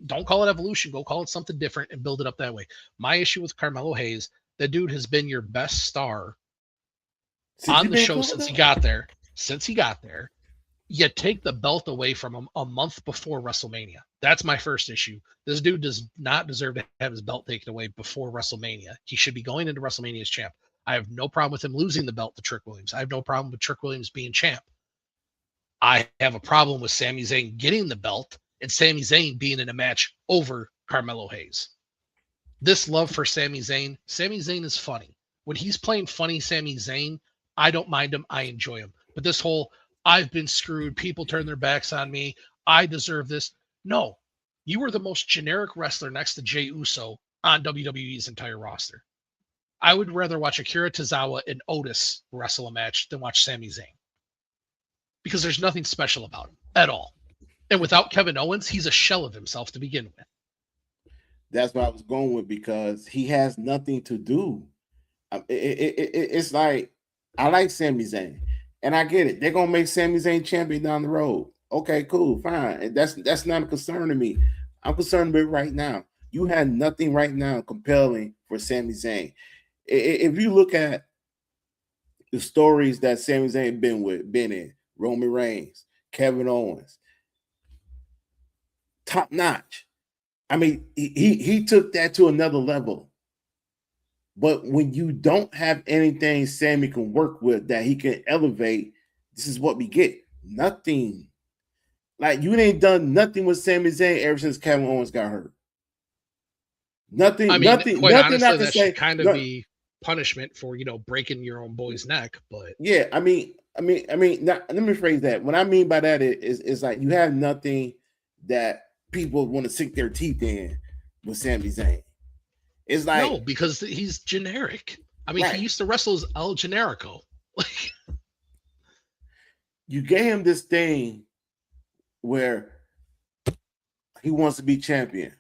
Speaker 1: don't call it evolution. Go call it something different and build it up that way. My issue with Carmelo Hayes, that dude has been your best star on the show since he got there. You take the belt away from him a month before WrestleMania. That's my first issue. This dude does not deserve to have his belt taken away before WrestleMania. He should be going into WrestleMania as champ. I have no problem with him losing the belt to Trick Williams. I have no problem with Trick Williams being champ. I have a problem with Sami Zayn getting the belt and Sami Zayn being in a match over Carmelo Hayes. This love for Sami Zayn is funny. When he's playing funny Sami Zayn, I don't mind him. I enjoy him. But this whole, I've been screwed, people turn their backs on me, I deserve this. No, you were the most generic wrestler next to Jey Uso on WWE's entire roster. I would rather watch Akira Tozawa and Otis wrestle a match than watch Sami Zayn. Because there's nothing special about him at all. And without Kevin Owens, he's a shell of himself to begin with.
Speaker 2: That's what I was going with, because he has nothing to do. It's like, I like Sami Zayn, and I get it. They're gonna make Sami Zayn champion down the road. Okay, cool, fine. That's not a concern to me. I'm concerned with right now. You have nothing right now compelling for Sami Zayn. If you look at the stories that Sami Zayn been in, Roman Reigns, Kevin Owens, top notch. I mean, he took that to another level. But when you don't have anything Sami can work with that he can elevate, this is what we get. Nothing. Like, you ain't done nothing with Sami Zayn ever since Kevin Owens got hurt. Nothing.
Speaker 1: I mean,
Speaker 2: nothing.
Speaker 1: Quite
Speaker 2: nothing
Speaker 1: honestly,
Speaker 2: I can
Speaker 1: that
Speaker 2: say.
Speaker 1: should kind of be punishment for, you know, breaking your own boy's neck. But
Speaker 2: yeah, I mean, let me phrase that. What I mean by that is like, you have nothing that people want to sink their teeth in with Sami Zayn. It's like,
Speaker 1: no, because he's generic. I mean,
Speaker 2: right.
Speaker 1: He used to wrestle as El Generico.
Speaker 2: You gave him this thing where he wants to be champion,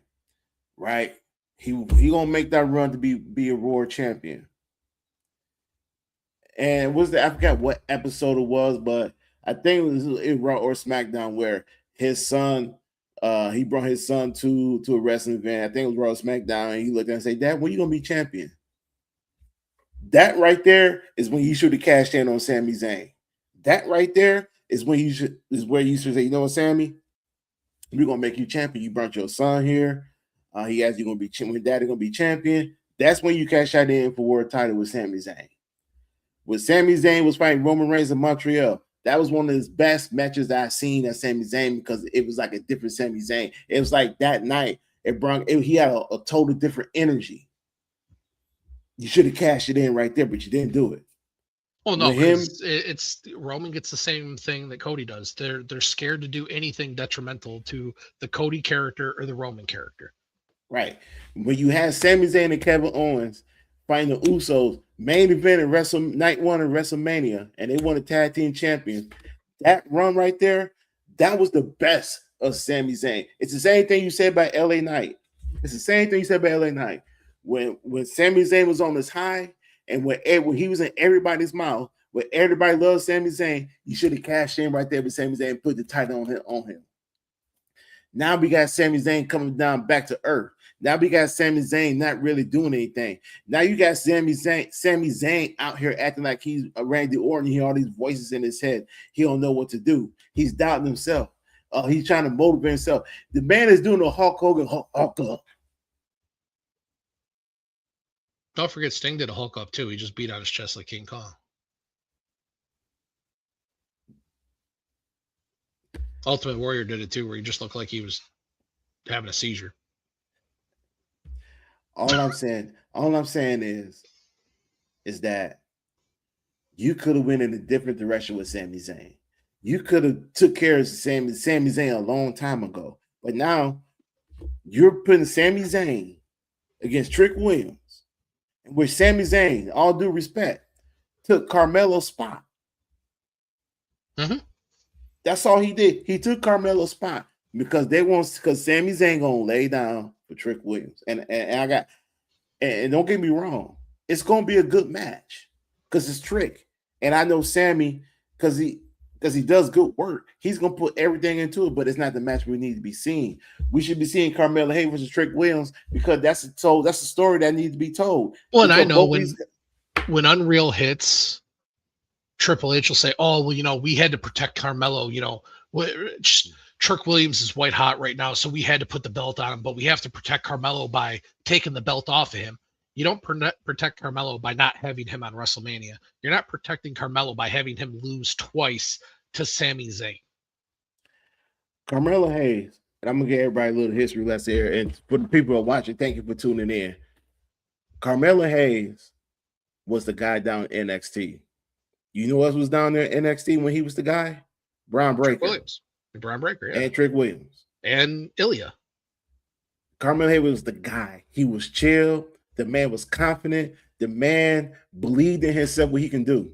Speaker 2: right? He gonna make that run to be a Raw champion. And I forgot what episode it was, but I think it was in Raw or SmackDown where his son, he brought his son to a wrestling event. I think it was Raw or SmackDown, and he looked at him and said, "Dad, when are you gonna be champion?" That right there is when you should have cashed in on Sami Zayn. That right there is where you should say, "You know what, Sami? We're gonna make you champion. You brought your son here. He asked you gonna be when Daddy gonna be champion." That's when you cash that in for world title with Sami Zayn. When Sami Zayn was fighting Roman Reigns in Montreal, that was one of his best matches that I've seen at Sami Zayn, because it was like a different Sami Zayn. It was like that night, he had a totally different energy. You should have cashed it in right there, but you didn't do it.
Speaker 1: Well, no, it's Roman gets the same thing that Cody does. They're scared to do anything detrimental to the Cody character or the Roman character.
Speaker 2: Right. When you had Sami Zayn and Kevin Owens fighting the Usos, main event in night one of WrestleMania, and they won a tag team champions, that run right there, that was the best of Sami Zayn. It's the same thing you said about LA Knight. It's the same thing you said about LA Knight. When Sami Zayn was on his high, and when he was in everybody's mouth, when everybody loves Sami Zayn, you should have cashed in right there with Sami Zayn and put the title on him. Now we got Sami Zayn coming down back to earth. Now we got Sami Zayn not really doing anything. Now you got Sami Zayn out here acting like he's Randy Orton. He hear all these voices in his head. He don't know what to do. He's doubting himself. He's trying to motivate himself. The man is doing a Hulk Hogan Hulk up.
Speaker 1: Don't forget, Sting did a Hulk up too. He just beat on his chest like King Kong. Ultimate Warrior did it too, where he just looked like he was having a seizure.
Speaker 2: All I'm saying is that you could have went in a different direction with Sami Zayn. You could have took care of Sami Zayn a long time ago. But now you're putting Sami Zayn against Trick Williams, where Sami Zayn, all due respect, took Carmelo's spot.
Speaker 1: Mm-hmm.
Speaker 2: That's all he did. He took Carmelo's spot because Sami Zayn gonna lay down for Trick Williams. And don't get me wrong, it's gonna be a good match because it's Trick. And I know Sami, because he does good work. He's gonna put everything into it, but it's not the match we need to be seeing. We should be seeing Carmelo Hayes versus Trick Williams, because that's a story that needs to be told.
Speaker 1: Well, and I know when Unreal hits, Triple H will say, "Oh, well, you know, we had to protect Carmelo. You know, Trick Williams is white hot right now, so we had to put the belt on him, but we have to protect Carmelo by taking the belt off of him. You don't protect Carmelo by not having him on WrestleMania. You're not protecting Carmelo by having him lose twice to Sami Zayn.
Speaker 2: Carmelo Hayes, and I'm gonna give everybody a little history lesson here. And for the people who are watching, thank you for tuning in. Carmelo Hayes was the guy down in NXT. You know what was down there in NXT when he was the guy? Braun Breaker.
Speaker 1: Trick Williams. Braun Breaker, yeah.
Speaker 2: And Trick Williams.
Speaker 1: And Ilya.
Speaker 2: Carmelo Hayes was the guy. He was chill. The man was confident. The man believed in himself, what he can do.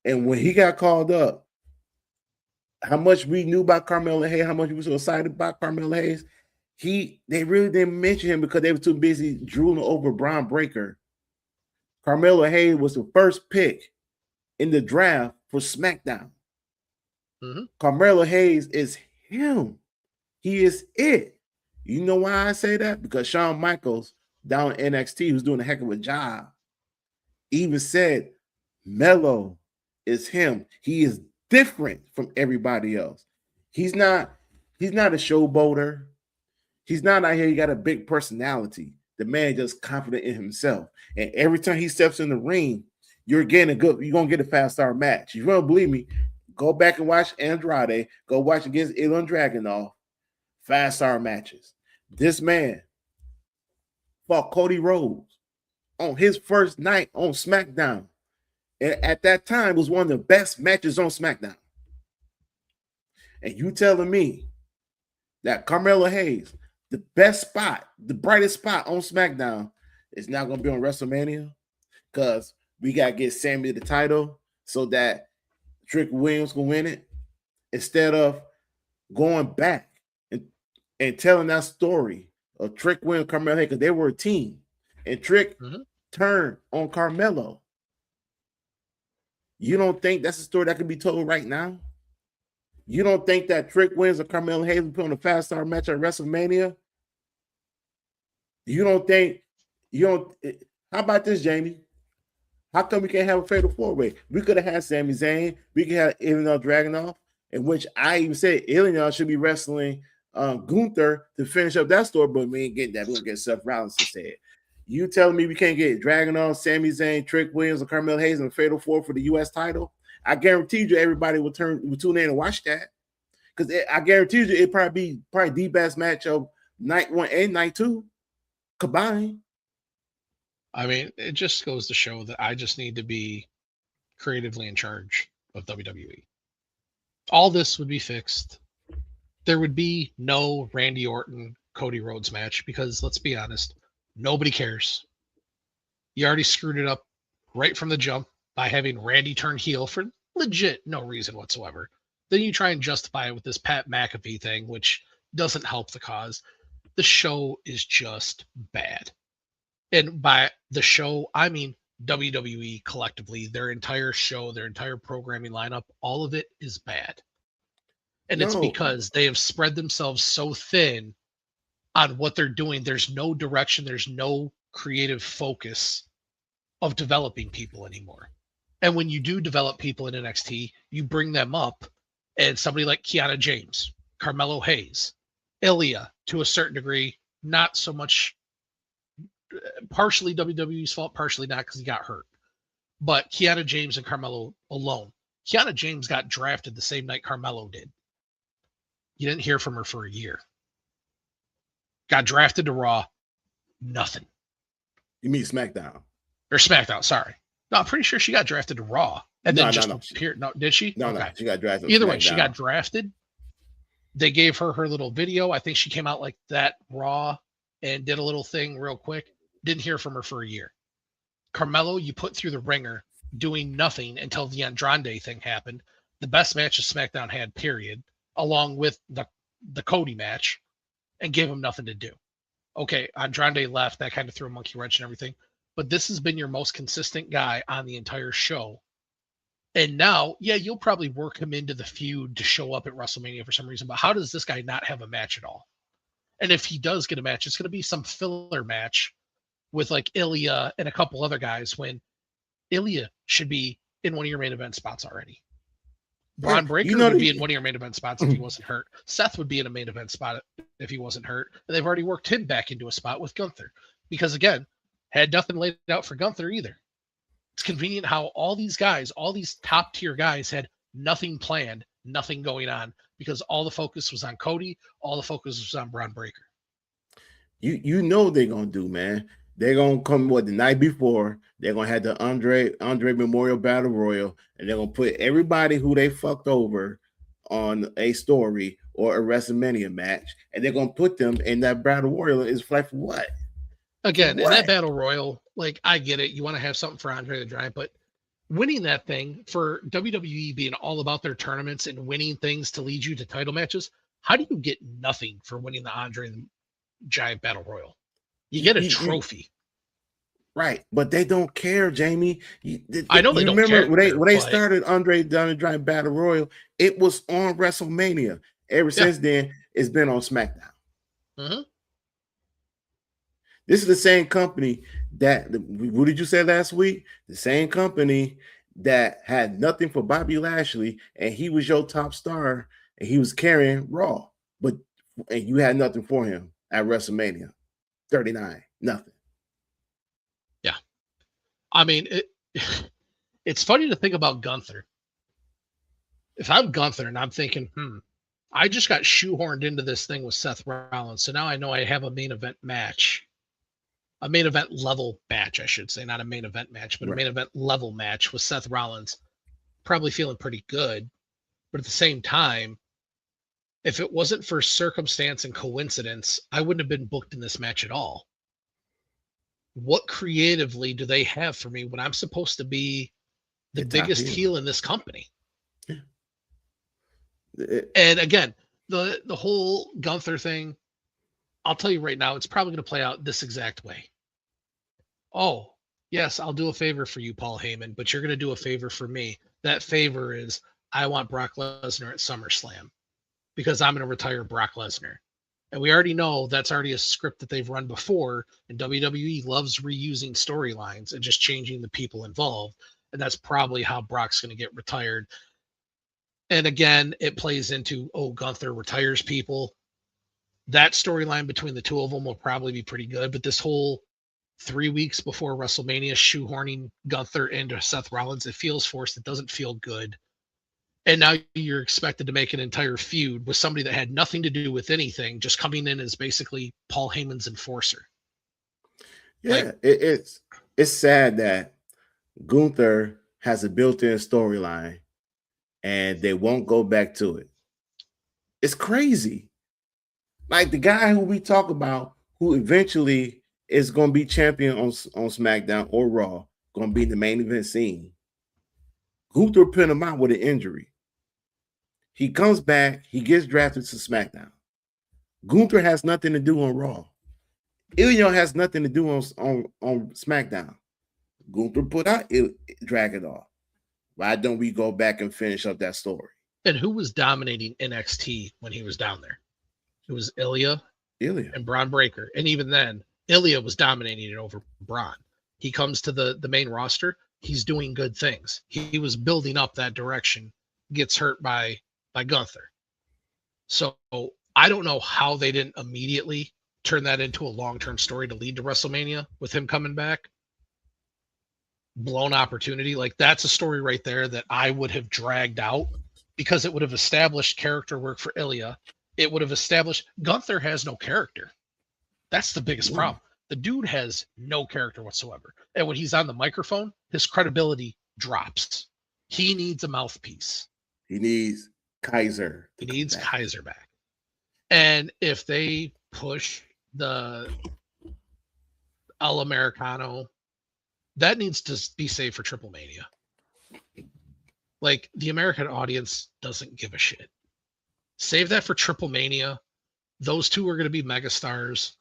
Speaker 2: And when he got called up, how much we knew about Carmelo Hayes, how much we were so excited about Carmelo Hayes, they really didn't mention him because they were too busy drooling over Braun Breaker. Carmelo Hayes was the first pick in the draft for SmackDown.
Speaker 1: Mm-hmm.
Speaker 2: Carmelo Hayes is him. He is it. You know why I say that? Because Shawn Michaels down in NXT, who's doing a heck of a job, even said Melo is him. He is different from everybody else. He's not a showboater. He's not out here. He got a big personality. The man just confident in himself. And every time he steps in the ring, you're gonna get a 5-star match. If you don't believe me, go back and watch Andrade. Go watch against Ilya Dragunov. 5-star matches. This man fought Cody Rhodes on his first night on SmackDown. And at that time, it was one of the best matches on SmackDown. And you telling me that Carmelo Hayes, the best spot, the brightest spot on SmackDown, is not going to be on WrestleMania? Because we got to get Sami the title so that Trick Williams can win it, instead of going back and telling that story of Trick Williams, Carmelo Hayes, because they were a team. And Trick turned on Carmelo. You don't think that's a story that can be told right now? You don't think that Trick Williams or Carmelo Hayes will put on a 5-star match at WrestleMania? How about this, Jamie? How come we can't have a fatal 4-way? We could have had Sami Zayn. We could have Ilya Dragunov, in which I even said Ilya should be wrestling Gunther to finish up that story, but we ain't getting that. We're going to get Seth Rollins instead. You telling me we can't get Dragunov, Sami Zayn, Trick Williams, or Carmelo Hayes in a fatal 4 for the U.S. title? I guarantee you everybody will tune in and watch that, because I guarantee you it probably the best match of night 1 and night 2 combined.
Speaker 1: I mean, it just goes to show that I just need to be creatively in charge of WWE. All this would be fixed. There would be no Randy Orton, Cody Rhodes match, because let's be honest, nobody cares. You already screwed it up right from the jump by having Randy turn heel for legit no reason whatsoever. Then you try and justify it with this Pat McAfee thing, which doesn't help the cause. The show is just bad. And by the show, I mean WWE collectively. Their entire show, their entire programming lineup, all of it is bad. And it's because they have spread themselves so thin on what they're doing. There's no direction. There's no creative focus of developing people anymore. And when you do develop people in NXT, you bring them up, and somebody like Kiana James, Carmelo Hayes, Ilya, to a certain degree, not so much, partially WWE's fault, partially not because he got hurt. But Kiana James and Carmelo alone. Kiana James got drafted the same night Carmelo did. You didn't hear from her for a year. Got drafted to Raw, nothing.
Speaker 2: You mean SmackDown?
Speaker 1: Or SmackDown, sorry. No, I'm pretty sure she got drafted to Raw. And then appeared. No, did she?
Speaker 2: No, she got drafted.
Speaker 1: Either way, she got drafted. They gave her little video. I think she came out like that Raw and did a little thing real quick. Didn't hear from her for a year. Carmelo, you put through the ringer doing nothing until the Andrade thing happened. The best match of SmackDown had, period, along with the Cody match, and gave him nothing to do. Okay, Andrade left. That kind of threw a monkey wrench and everything. But this has been your most consistent guy on the entire show. And now, yeah, you'll probably work him into the feud to show up at WrestleMania for some reason. But how does this guy not have a match at all? And if he does get a match, it's going to be some filler match with like Ilya and a couple other guys, when Ilya should be in one of your main event spots already. Braun Breaker
Speaker 2: you know
Speaker 1: would be in one of your main event spots if he wasn't hurt. Seth would be in a main event spot if he wasn't hurt. And they've already worked him back into a spot with Gunther. Because again, had nothing laid out for Gunther either. It's convenient how all these guys, all these top tier guys had nothing planned, nothing going on, because all the focus was on Cody, all the focus was on Braun Breaker.
Speaker 2: You know they're gonna do, man. They're gonna come the night before. They're gonna have the Andre Memorial Battle Royal, and they're gonna put everybody who they fucked over on a story or a WrestleMania match, and they're gonna put them in that Battle Royal. Is like what?
Speaker 1: Again, in that Battle Royal, like I get it, you want to have something for Andre the Giant, but winning that thing for WWE being all about their tournaments and winning things to lead you to title matches, how do you get nothing for winning the Andre the Giant Battle Royal? You get a trophy.
Speaker 2: Right, but they don't care, Jamie.
Speaker 1: I know they don't care.
Speaker 2: When they started Andre the Giant Battle Royal, it was on WrestleMania. Ever since then, it's been on SmackDown.
Speaker 1: Mm-hmm.
Speaker 2: This is the same company that, what did you say last week? The same company that had nothing for Bobby Lashley, and he was your top star, and he was carrying Raw, and you had nothing for him at WrestleMania 39, nothing.
Speaker 1: Yeah. I mean, it's funny to think about Gunther. If I'm Gunther and I'm thinking, I just got shoehorned into this thing with Seth Rollins, so now I know I have a main event match. A main event level match, I should say, not a main event match, but a main event level match with Seth Rollins. Probably feeling pretty good. But at the same time, if it wasn't for circumstance and coincidence, I wouldn't have been booked in this match at all. What creatively do they have for me when I'm supposed to be the biggest heel in this company? Yeah. And again, the whole Gunther thing, I'll tell you right now, it's probably going to play out this exact way. Oh, yes, I'll do a favor for you, Paul Heyman, but you're going to do a favor for me. That favor is I want Brock Lesnar at SummerSlam because I'm going to retire Brock Lesnar. And we already know that's already a script that they've run before, and WWE loves reusing storylines and just changing the people involved. And that's probably how Brock's going to get retired. And again, it plays into, Gunther retires people. That storyline between the two of them will probably be pretty good. But this whole 3 weeks before WrestleMania, shoehorning Gunther into Seth Rollins, it feels forced. It doesn't feel good. And now you're expected to make an entire feud with somebody that had nothing to do with anything, just coming in as basically Paul Heyman's enforcer.
Speaker 2: Yeah, it's sad that Gunther has a built-in storyline and they won't go back to it. It's crazy. Like the guy who we talk about, who eventually is going to be champion on SmackDown or Raw, going to be in the main event scene. Gunther pinned him out with an injury. He comes back. He gets drafted to SmackDown. Gunther has nothing to do on Raw. Ilya has nothing to do on SmackDown. Gunther put out Dragon off. Why don't we go back and finish up that story?
Speaker 1: And who was dominating NXT when he was down there? It was Ilya and Braun Breaker. And even then, Ilya was dominating it over Braun. He comes to the main roster. He's doing good things. He was building up that direction, gets hurt by Gunther. So I don't know how they didn't immediately turn that into a long-term story to lead to WrestleMania with him coming back. Blown opportunity. Like that's a story right there that I would have dragged out because it would have established character work for Ilya. It would have established Gunther has no character. That's the biggest problem. The dude has no character whatsoever. And when he's on the microphone, his credibility drops. He needs a mouthpiece.
Speaker 2: He needs Kaiser.
Speaker 1: He needs Kaiser back. And if they push the El Americano, that needs to be saved for Triple Mania. Like the American audience doesn't give a shit. Save that for Triple Mania. Those two are going to be megastars.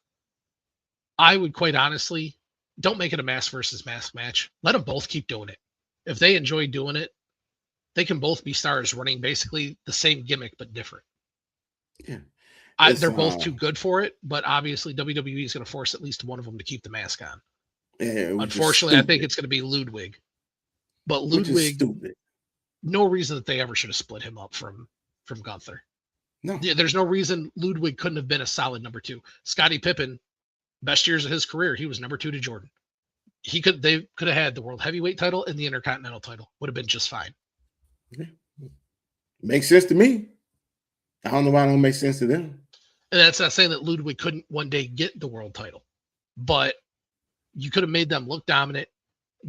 Speaker 1: I would quite honestly, don't make it a mask versus mask match. Let them both keep doing it. If they enjoy doing it, they can both be stars running basically the same gimmick, but different.
Speaker 2: Yeah.
Speaker 1: They're both too good for it, but obviously WWE is going to force at least one of them to keep the mask on.
Speaker 2: Yeah,
Speaker 1: unfortunately, I think it's going to be Ludwig. But Ludwig,
Speaker 2: stupid.
Speaker 1: no reason that they ever should have split him up from Gunther.
Speaker 2: No.
Speaker 1: Yeah, there's no reason Ludwig couldn't have been a solid number 2. Scottie Pippen, best years of his career, he was number 2 to Jordan. They could have had the world heavyweight title and the intercontinental title. Would have been just fine.
Speaker 2: Makes sense to me. I don't know why it don't make sense to them.
Speaker 1: And that's not saying that Ludwig couldn't one day get the world title, but you could have made them look dominant.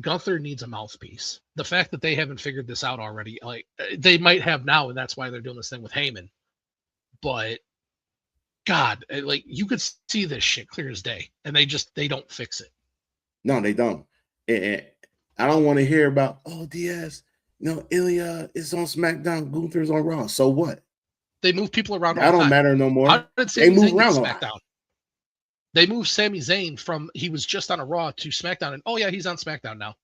Speaker 1: Gunther needs a mouthpiece. The fact that they haven't figured this out already, like they might have now, and that's why they're doing this thing with Heyman. But God, like you could see this shit clear as day, and they don't fix it.
Speaker 2: No, they don't. And I don't want to hear about Diaz. Ilya is on SmackDown, Gunther's on Raw. So what?
Speaker 1: They move people around.
Speaker 2: That don't matter no more.
Speaker 1: They move around SmackDown. They moved Sami Zayn from he was just on a Raw to SmackDown, and he's on SmackDown now.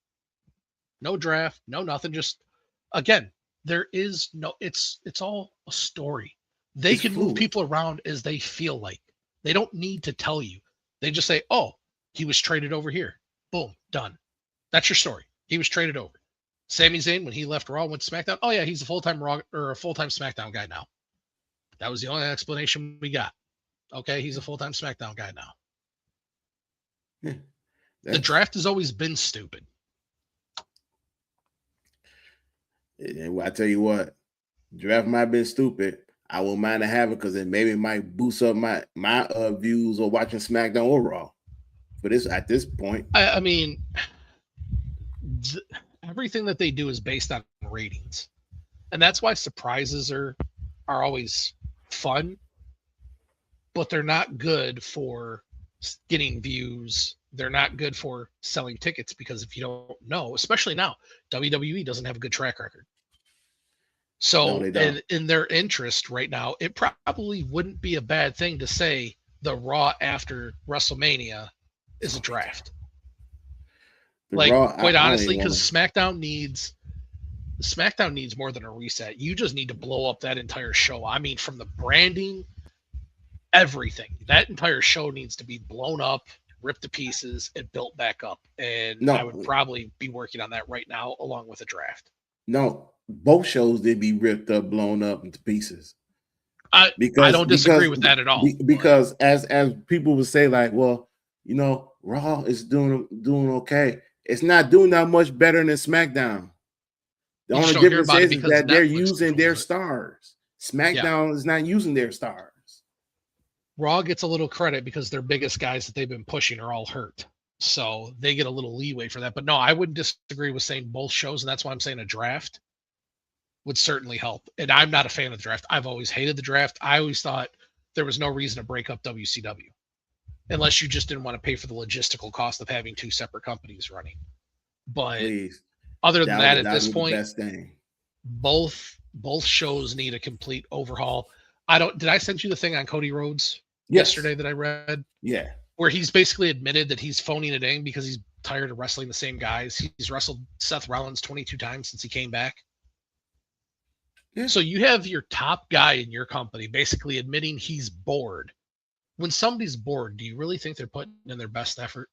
Speaker 1: No draft, no nothing. Just again, there is no. It's all a story. They can move people around as they feel like. They don't need to tell you. They just say, "Oh, he was traded over here." Boom, done. That's your story. He was traded over. Sami Zayn, when he left Raw, went to SmackDown. Oh yeah, he's a full-time Raw or a full-time SmackDown guy now. That was the only explanation we got. Okay, he's a full-time SmackDown guy now. Yeah, the draft has always been stupid.
Speaker 2: And I tell you what, draft might have been stupid. I won't mind to have it because it maybe might boost up my views or watching SmackDown or Raw. But it's at this point.
Speaker 1: I mean, everything that they do is based on ratings, and that's why surprises are always fun. But they're not good for getting views. They're not good for selling tickets because if you don't know, especially now, WWE doesn't have a good track record. So in their interest right now, it probably wouldn't be a bad thing to say the Raw after WrestleMania is a draft. Quite honestly, because SmackDown needs more than a reset. You just need to blow up that entire show. I mean, from the branding, everything. That entire show needs to be blown up, ripped to pieces, and built back up. And I would probably be working on that right now, along with a draft.
Speaker 2: No, both shows did be ripped up, blown up into pieces.
Speaker 1: I don't disagree with that at all.
Speaker 2: Because as people would say, like, well, Raw is doing okay. It's not doing that much better than SmackDown. The only difference is that they're using their stars. SmackDown is not using their stars.
Speaker 1: Raw gets a little credit because their biggest guys that they've been pushing are all hurt. So they get a little leeway for that. But no, I wouldn't disagree with saying both shows. And that's why I'm saying a draft would certainly help. And I'm not a fan of the draft. I've always hated the draft. I always thought there was no reason to break up WCW unless you just didn't want to pay for the logistical cost of having two separate companies running. But other than that, at this point, both shows need a complete overhaul. Did I send you the thing on Cody Rhodes yesterday that I read?
Speaker 2: Yeah.
Speaker 1: Where he's basically admitted that he's phoning it in because he's tired of wrestling the same guys. He's wrestled Seth Rollins 22 times since he came back. Yeah. So you have your top guy in your company basically admitting he's bored. When somebody's bored, do you really think they're putting in their best effort?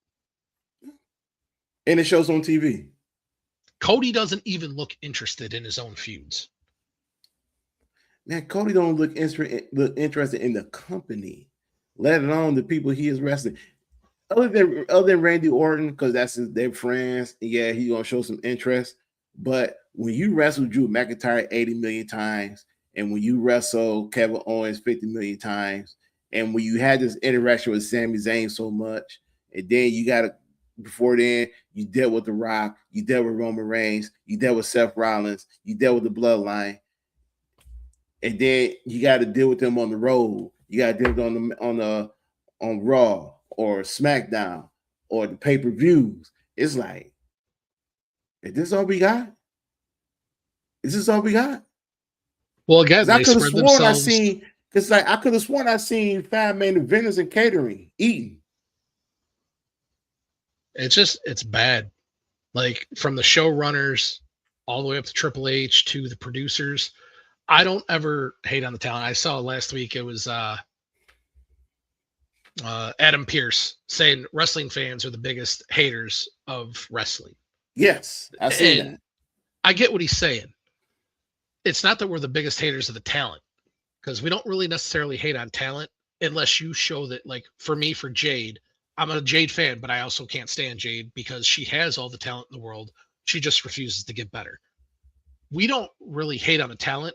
Speaker 2: And it shows on TV.
Speaker 1: Cody doesn't even look interested in his own feuds.
Speaker 2: Man, Cody don't look interested in the company, let alone the people he is wrestling. Other than Randy Orton, because they're friends. Yeah, he's gonna show some interest. But when you wrestle Drew McIntyre 80 million times, and when you wrestle Kevin Owens 50 million times, and when you had this interaction with Sami Zayn so much, and then before then, you dealt with The Rock, you dealt with Roman Reigns, you dealt with Seth Rollins, you dealt with the Bloodline. And then you got to deal with them on the road. You got to deal with them on Raw or SmackDown or the pay-per-views. It's like, is this all we got? Is this all we got?
Speaker 1: Well, again,
Speaker 2: I could have sworn I seen 5 main eventers in catering eating.
Speaker 1: It's bad. Like from the showrunners all the way up to Triple H to the producers. I don't ever hate on the talent. I saw last week it was Adam Pearce saying wrestling fans are the biggest haters of wrestling.
Speaker 2: Yes, I see that.
Speaker 1: I get what he's saying, it's not that we're the biggest haters of the talent, because we don't really necessarily hate on talent unless you show that, like for me, for Jade, I'm a Jade fan, but I also can't stand Jade because she has all the talent in the world. She just refuses to get better. We don't really hate on the talent.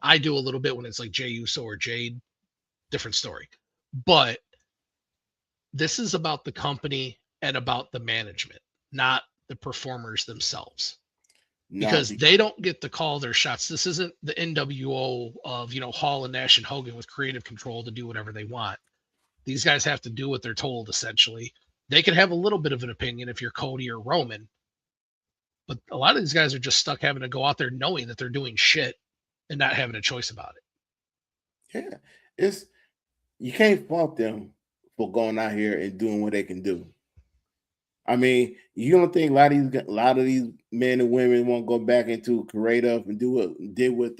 Speaker 1: I do a little bit when it's like Jey Uso or Jade, different story. But this is about the company and about the management, not the performers themselves. Because they don't get to call their shots. This isn't the NWO of, Hall and Nash and Hogan with creative control to do whatever they want. These guys have to do what they're told, essentially. They can have a little bit of an opinion if you're Cody or Roman, but a lot of these guys are just stuck having to go out there knowing that they're doing shit and not having a choice about
Speaker 2: it. Yeah. You can't fault them for going out here and doing what they can do. I mean, you don't think a lot of these men and women won't go back into creative and do what did with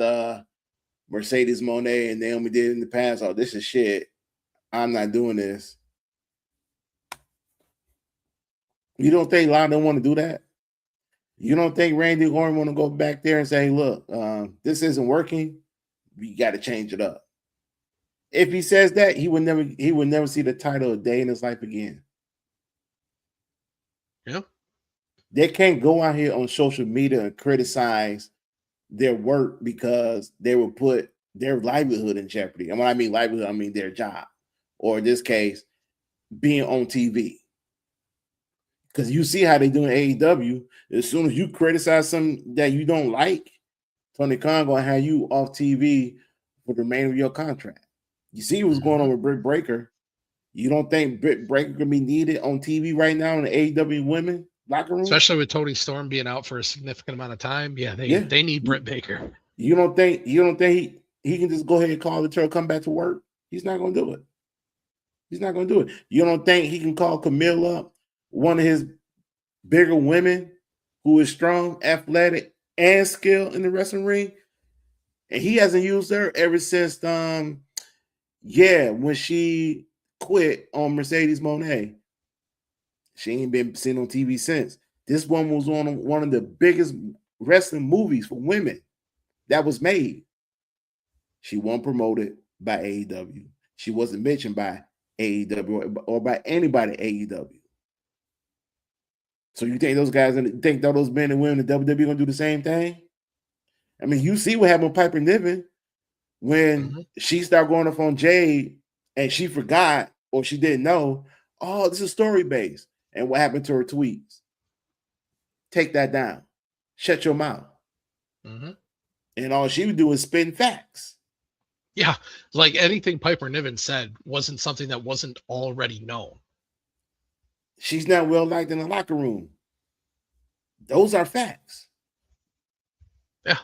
Speaker 2: Mercedes Moné and Naomi did in the past? Oh, this is shit. I'm not doing this. You don't think a lot of them want to do that? You don't think Randy Orton want to go back there and say, look, this isn't working. We got to change it up. If he says that, he would never see the title a day in his life again.
Speaker 1: Yeah.
Speaker 2: They can't go out here on social media and criticize their work because they will put their livelihood in jeopardy. And when I mean livelihood, I mean their job, or in this case, being on TV. Because you see how they do in AEW. As soon as you criticize something that you don't like, Tony Khan gonna have you off TV for the remainder of your contract. You see what's going on with Britt Baker. You don't think Britt Baker can be needed on TV right now in the AEW women locker room?
Speaker 1: Especially with Tony Storm being out for a significant amount of time. Yeah, they need Britt Baker.
Speaker 2: You don't think he can just go ahead and call the turn, come back to work? He's not going to do it. He's not going to do it. You don't think he can call Camille up, one of his bigger women who is strong, athletic, and skilled in the wrestling ring? And he hasn't used her ever since, when she quit on Mercedes Moné. She ain't been seen on TV since. This one was on one of the biggest wrestling movies for women that was made. She wasn't promoted by AEW. She wasn't mentioned by AEW or by anybody at AEW. So you think those guys, think those men and women in WWE gonna do the same thing? I mean, you see what happened with Piper Niven when she started going off on Jade and she forgot or she didn't know, oh, this is story based. And what happened to her tweets? Take that down. Shut your mouth. And all she would do is spin facts.
Speaker 1: Yeah, like anything Piper Niven said wasn't something that wasn't already known.
Speaker 2: She's not well liked in the locker room. Those are facts.
Speaker 1: Yeah.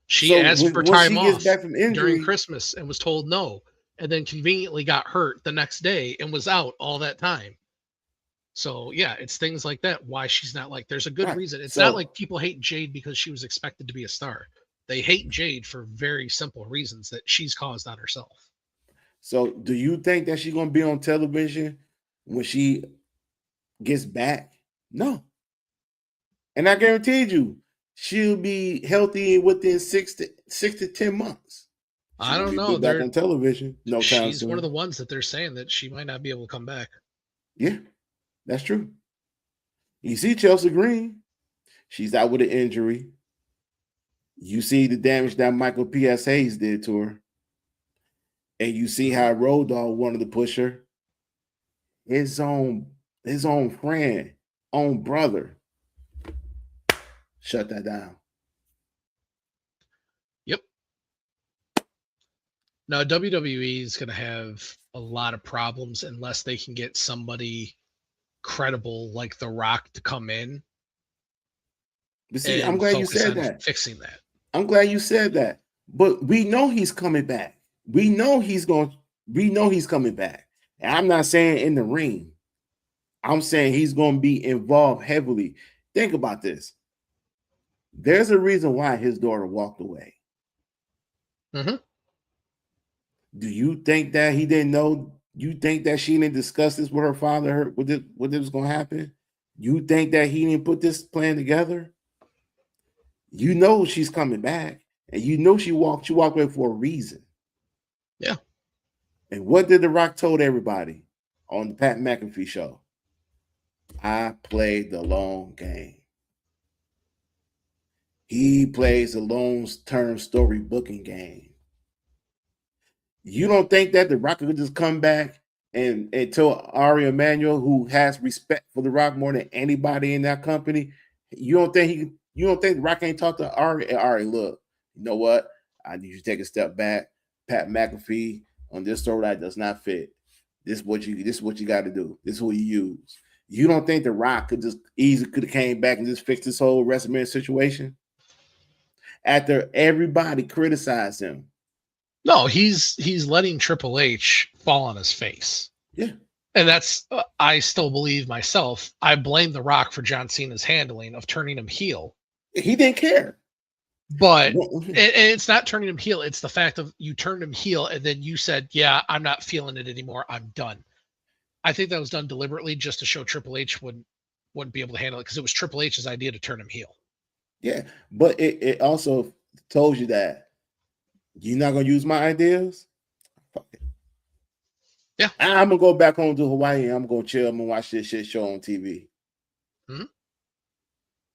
Speaker 1: She asked for time off during Christmas and was told no, and then conveniently got hurt the next day and was out all that time. So, yeah, it's things like that. Why she's not like, there's a good reason. It's not like people hate Jade because she was expected to be a star. They hate Jade for very simple reasons that she's caused on herself.
Speaker 2: So do you think that she's going to be on television when she gets back? No. And I guaranteed you, she'll be healthy within 6 to 10 months.
Speaker 1: I don't know.
Speaker 2: Back on television. No,
Speaker 1: she's one of the ones that they're saying that she might not be able to come back.
Speaker 2: Yeah, that's true. You see Chelsea Green, she's out with an injury. You see the damage that Michael P.S. Hayes did to her. And you see how Road Dogg wanted to push her. His own friend, own brother, shut that down.
Speaker 1: Yep. Now, WWE is going to have a lot of problems unless they can get somebody credible like The Rock to come in.
Speaker 2: But see, I'm glad you said that.
Speaker 1: Fixing that.
Speaker 2: I'm glad you said that. But we know he's coming back. We know he's coming back. And I'm not saying in the ring. I'm saying he's going to be involved heavily. Think about this. There's a reason why his daughter walked away. Do you think that he didn't know? You think that she didn't discuss this with her father, what was going to happen? You think that he didn't put this plan together? You know she's coming back. and you know she walked away for a reason.
Speaker 1: Yeah.
Speaker 2: And what did The Rock told everybody on the Pat McAfee show? I played the long game. He plays the long-term story booking game. You don't think that The Rock could just come back and tell Ari Emanuel, who has respect for The Rock more than anybody in that company? You don't think The Rock ain't talk to Ari? Ari, look, you know what? I need you to take a step back. Pat McAfee on this story that does not fit. This is what you got to do. This is who you use. You don't think The Rock could have came back and just fixed this whole WrestleMania situation after everybody criticized him?
Speaker 1: No, he's letting Triple H fall on his face.
Speaker 2: Yeah.
Speaker 1: And that's, I still believe myself, I blame The Rock for John Cena's handling of turning him heel.
Speaker 2: He didn't care.
Speaker 1: But it's not turning him heel. It's the fact of you turned him heel and then you said, yeah, I'm not feeling it anymore. I'm done. I think that was done deliberately just to show Triple H wouldn't be able to handle it because it was Triple H's idea to turn him heel.
Speaker 2: Yeah, but it also told you that you're not going to use my ideas. Fuck it.
Speaker 1: Yeah.
Speaker 2: I'm going to go back home to Hawaii and I'm going to chill. I'm going to watch this shit show on TV.
Speaker 1: Mm-hmm.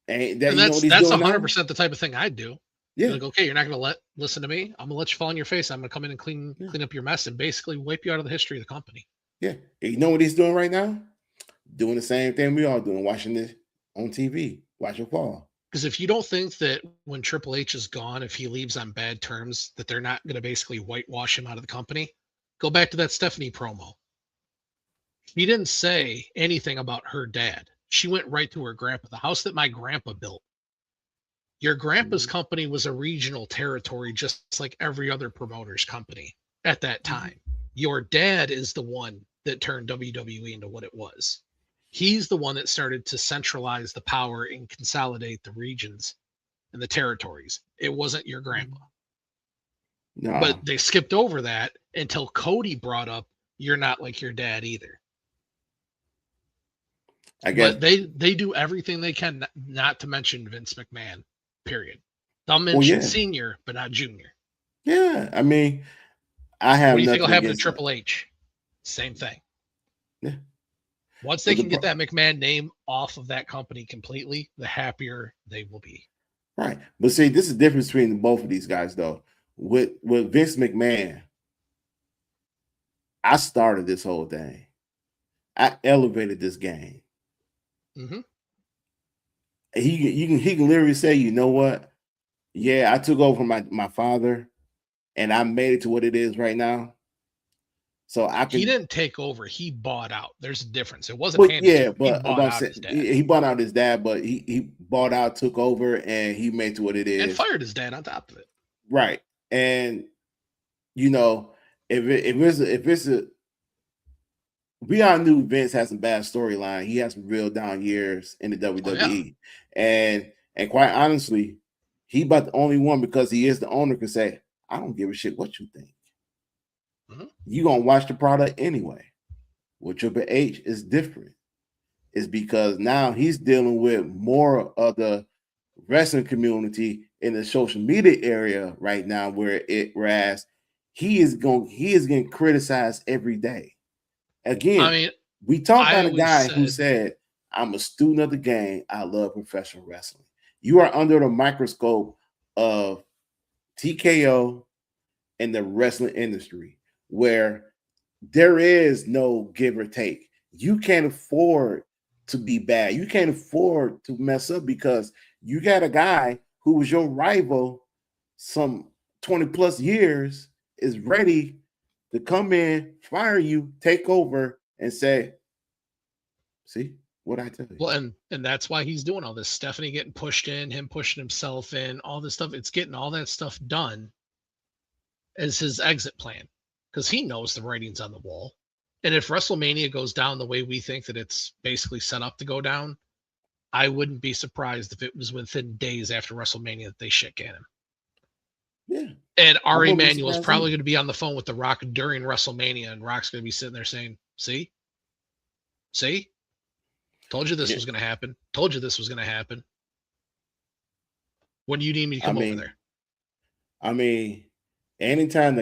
Speaker 2: And
Speaker 1: that's 100% the type of thing I'd do.
Speaker 2: Yeah.
Speaker 1: Like, okay, you're not going to listen to me. I'm going to let you fall on your face. I'm going to come in and clean up your mess and basically wipe you out of the history of the company.
Speaker 2: Yeah. And you know what he's doing right now? Doing the same thing we all doing, watching this on TV. Watch it fall.
Speaker 1: Because if you don't think that when Triple H is gone, if he leaves on bad terms, that they're not going to basically whitewash him out of the company, go back to that Stephanie promo. She didn't say anything about her dad. She went right to her grandpa, the house that my grandpa built. Your grandpa's company was a regional territory, just like every other promoter's company at that time. Your dad is the one that turned WWE into what it was. He's the one that started to centralize the power and consolidate the regions and the territories. It wasn't your grandpa.
Speaker 2: No.
Speaker 1: But they skipped over that until Cody brought up, you're not like your dad either. I guess. But they do everything they can not to mention Vince McMahon, period. They'll mention senior, but not junior.
Speaker 2: Yeah, I mean, I have.
Speaker 1: What do you think will happen to Triple H? Same thing.
Speaker 2: Yeah.
Speaker 1: Once they can get that McMahon name off of that company completely, the happier they will be.
Speaker 2: Right. But see, this is the difference between both of these guys, though. With Vince McMahon, I started this whole thing. I elevated this game.
Speaker 1: Mm-hmm.
Speaker 2: He can literally say, you know what? Yeah, I took over my father, and I made it to what it is right now. So he
Speaker 1: didn't take over. He bought out. There's a difference. It wasn't handed to him.
Speaker 2: But he bought out his dad, but he bought out, took over, and he made it to what it is.
Speaker 1: And fired his dad on top of it.
Speaker 2: Right. And you know, we all knew Vince has some bad storyline. He has some real down years in the WWE. And quite honestly, he about the only one, because he is the owner, can say, I don't give a shit what you think. You gonna watch the product anyway. With Triple H is different. It's because now he's dealing with more of the wrestling community in the social media area right now, whereas he is getting criticized every day. Again, I mean, we talked about a guy who said, I'm a student of the game. I love professional wrestling. You are under the microscope of TKO and the wrestling industry, where there is no give or take. You can't afford to be bad. You can't afford to mess up, because you got a guy who was your rival some 20 plus years is ready to come in, fire you, take over, and say, see what I tell you.
Speaker 1: Well, and that's why he's doing all this. Stephanie getting pushed in, him pushing himself in, all this stuff. It's getting all that stuff done as his exit plan, because he knows the writing's on the wall. And if WrestleMania goes down the way we think that it's basically set up to go down, I wouldn't be surprised if it was within days after WrestleMania that they shit can him.
Speaker 2: Yeah.
Speaker 1: And Ari Emanuel is probably going to be on the phone with The Rock during WrestleMania, and Rock's going to be sitting there saying, see? Told you this was going to happen. Told you this was going to happen. When do you need me to come over there?
Speaker 2: I mean, anytime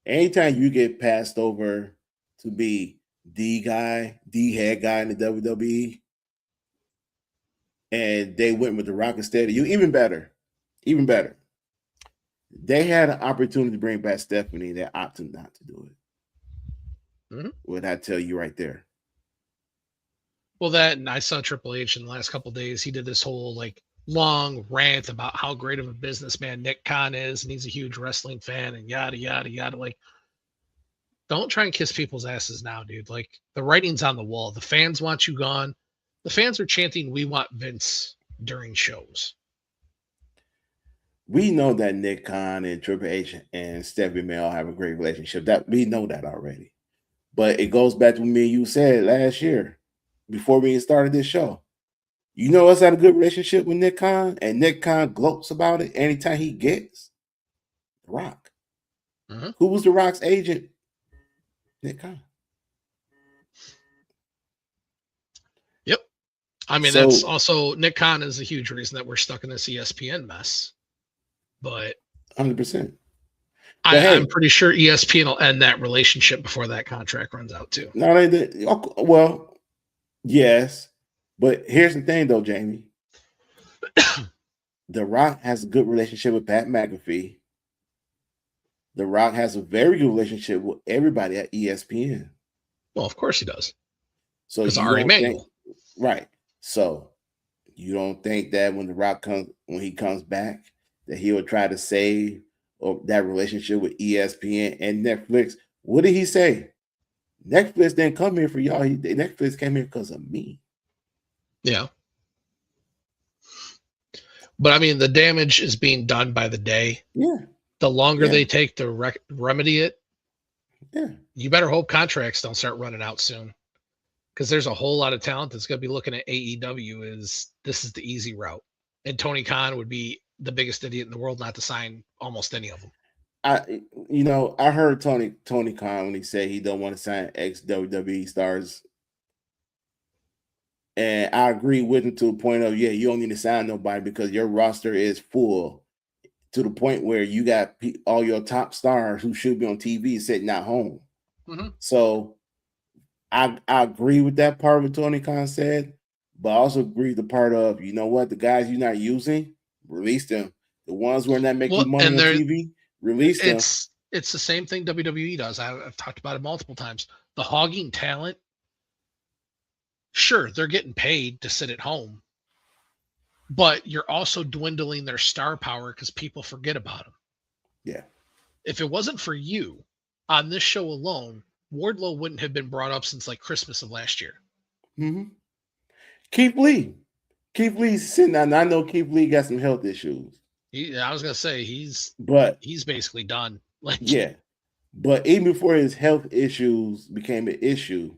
Speaker 2: anytime you get passed over to be the head guy in the WWE, and they went with The Rock instead of you, even better. Even better. They had an opportunity to bring back Stephanie. They opted not to do it.
Speaker 1: Mm-hmm.
Speaker 2: What I tell you right there.
Speaker 1: Well, that, and I saw Triple H in the last couple of days. He did this whole like long rant about how great of a businessman Nick Khan is, and he's a huge wrestling fan, and yada yada yada. Like, don't try and kiss people's asses now, dude. Like, the writing's on the wall. The fans want you gone. The fans are chanting, "We want Vince" during shows.
Speaker 2: We know that Nick Khan and Triple H and Stephanie May all have a great relationship. That we know that already. But it goes back to what me and you said last year before we started this show. You know us had a good relationship with Nick Khan, and Nick Khan gloats about it anytime he gets The Rock.
Speaker 1: Mm-hmm.
Speaker 2: Who was The Rock's agent? Nick Khan.
Speaker 1: Yep. I mean, that's also, Nick Khan is a huge reason that we're stuck in this ESPN mess. But
Speaker 2: 100%.
Speaker 1: I'm pretty sure ESPN will end that relationship before that contract runs out too.
Speaker 2: No, they did. Well, yes. But here's the thing, though, Jamie. The Rock has a good relationship with Pat McAfee. The Rock has a very good relationship with everybody at ESPN.
Speaker 1: Well, of course he does.
Speaker 2: So
Speaker 1: it's Ari Emanuel.
Speaker 2: Right. So you don't think that when he comes back, that he will try to save that relationship with ESPN and Netflix? What did he say? Netflix didn't come here for y'all. Netflix came here because of me.
Speaker 1: Yeah. But I mean, the damage is being done by the day.
Speaker 2: Yeah.
Speaker 1: The longer they take to remedy it,
Speaker 2: you
Speaker 1: better hope contracts don't start running out soon. Because there's a whole lot of talent that's going to be looking at AEW this is the easy route. And Tony Khan would be the biggest idiot in the world not to sign almost any of them.
Speaker 2: I heard Tony Khan when he said he don't want to sign ex-WWE stars. And I agree with him to the point of, you don't need to sign nobody because your roster is full to the point where you got all your top stars who should be on TV sitting at home.
Speaker 1: Mm-hmm.
Speaker 2: So I agree with that part what Tony Khan said, but I also agree with the part of, you know what, the guys you're not using, release them. The ones who are not making money on TV, release them.
Speaker 1: It's the same thing WWE does. I've talked about it multiple times. The hogging talent, sure, they're getting paid to sit at home, but you're also dwindling their star power because people forget about them.
Speaker 2: Yeah.
Speaker 1: If it wasn't for you on this show alone, Wardlow wouldn't have been brought up since like Christmas of last year.
Speaker 2: Mm-hmm. Keith Lee's sitting down. I know Keith Lee got some health issues.
Speaker 1: I was gonna say he's basically done.
Speaker 2: But even before his health issues became an issue,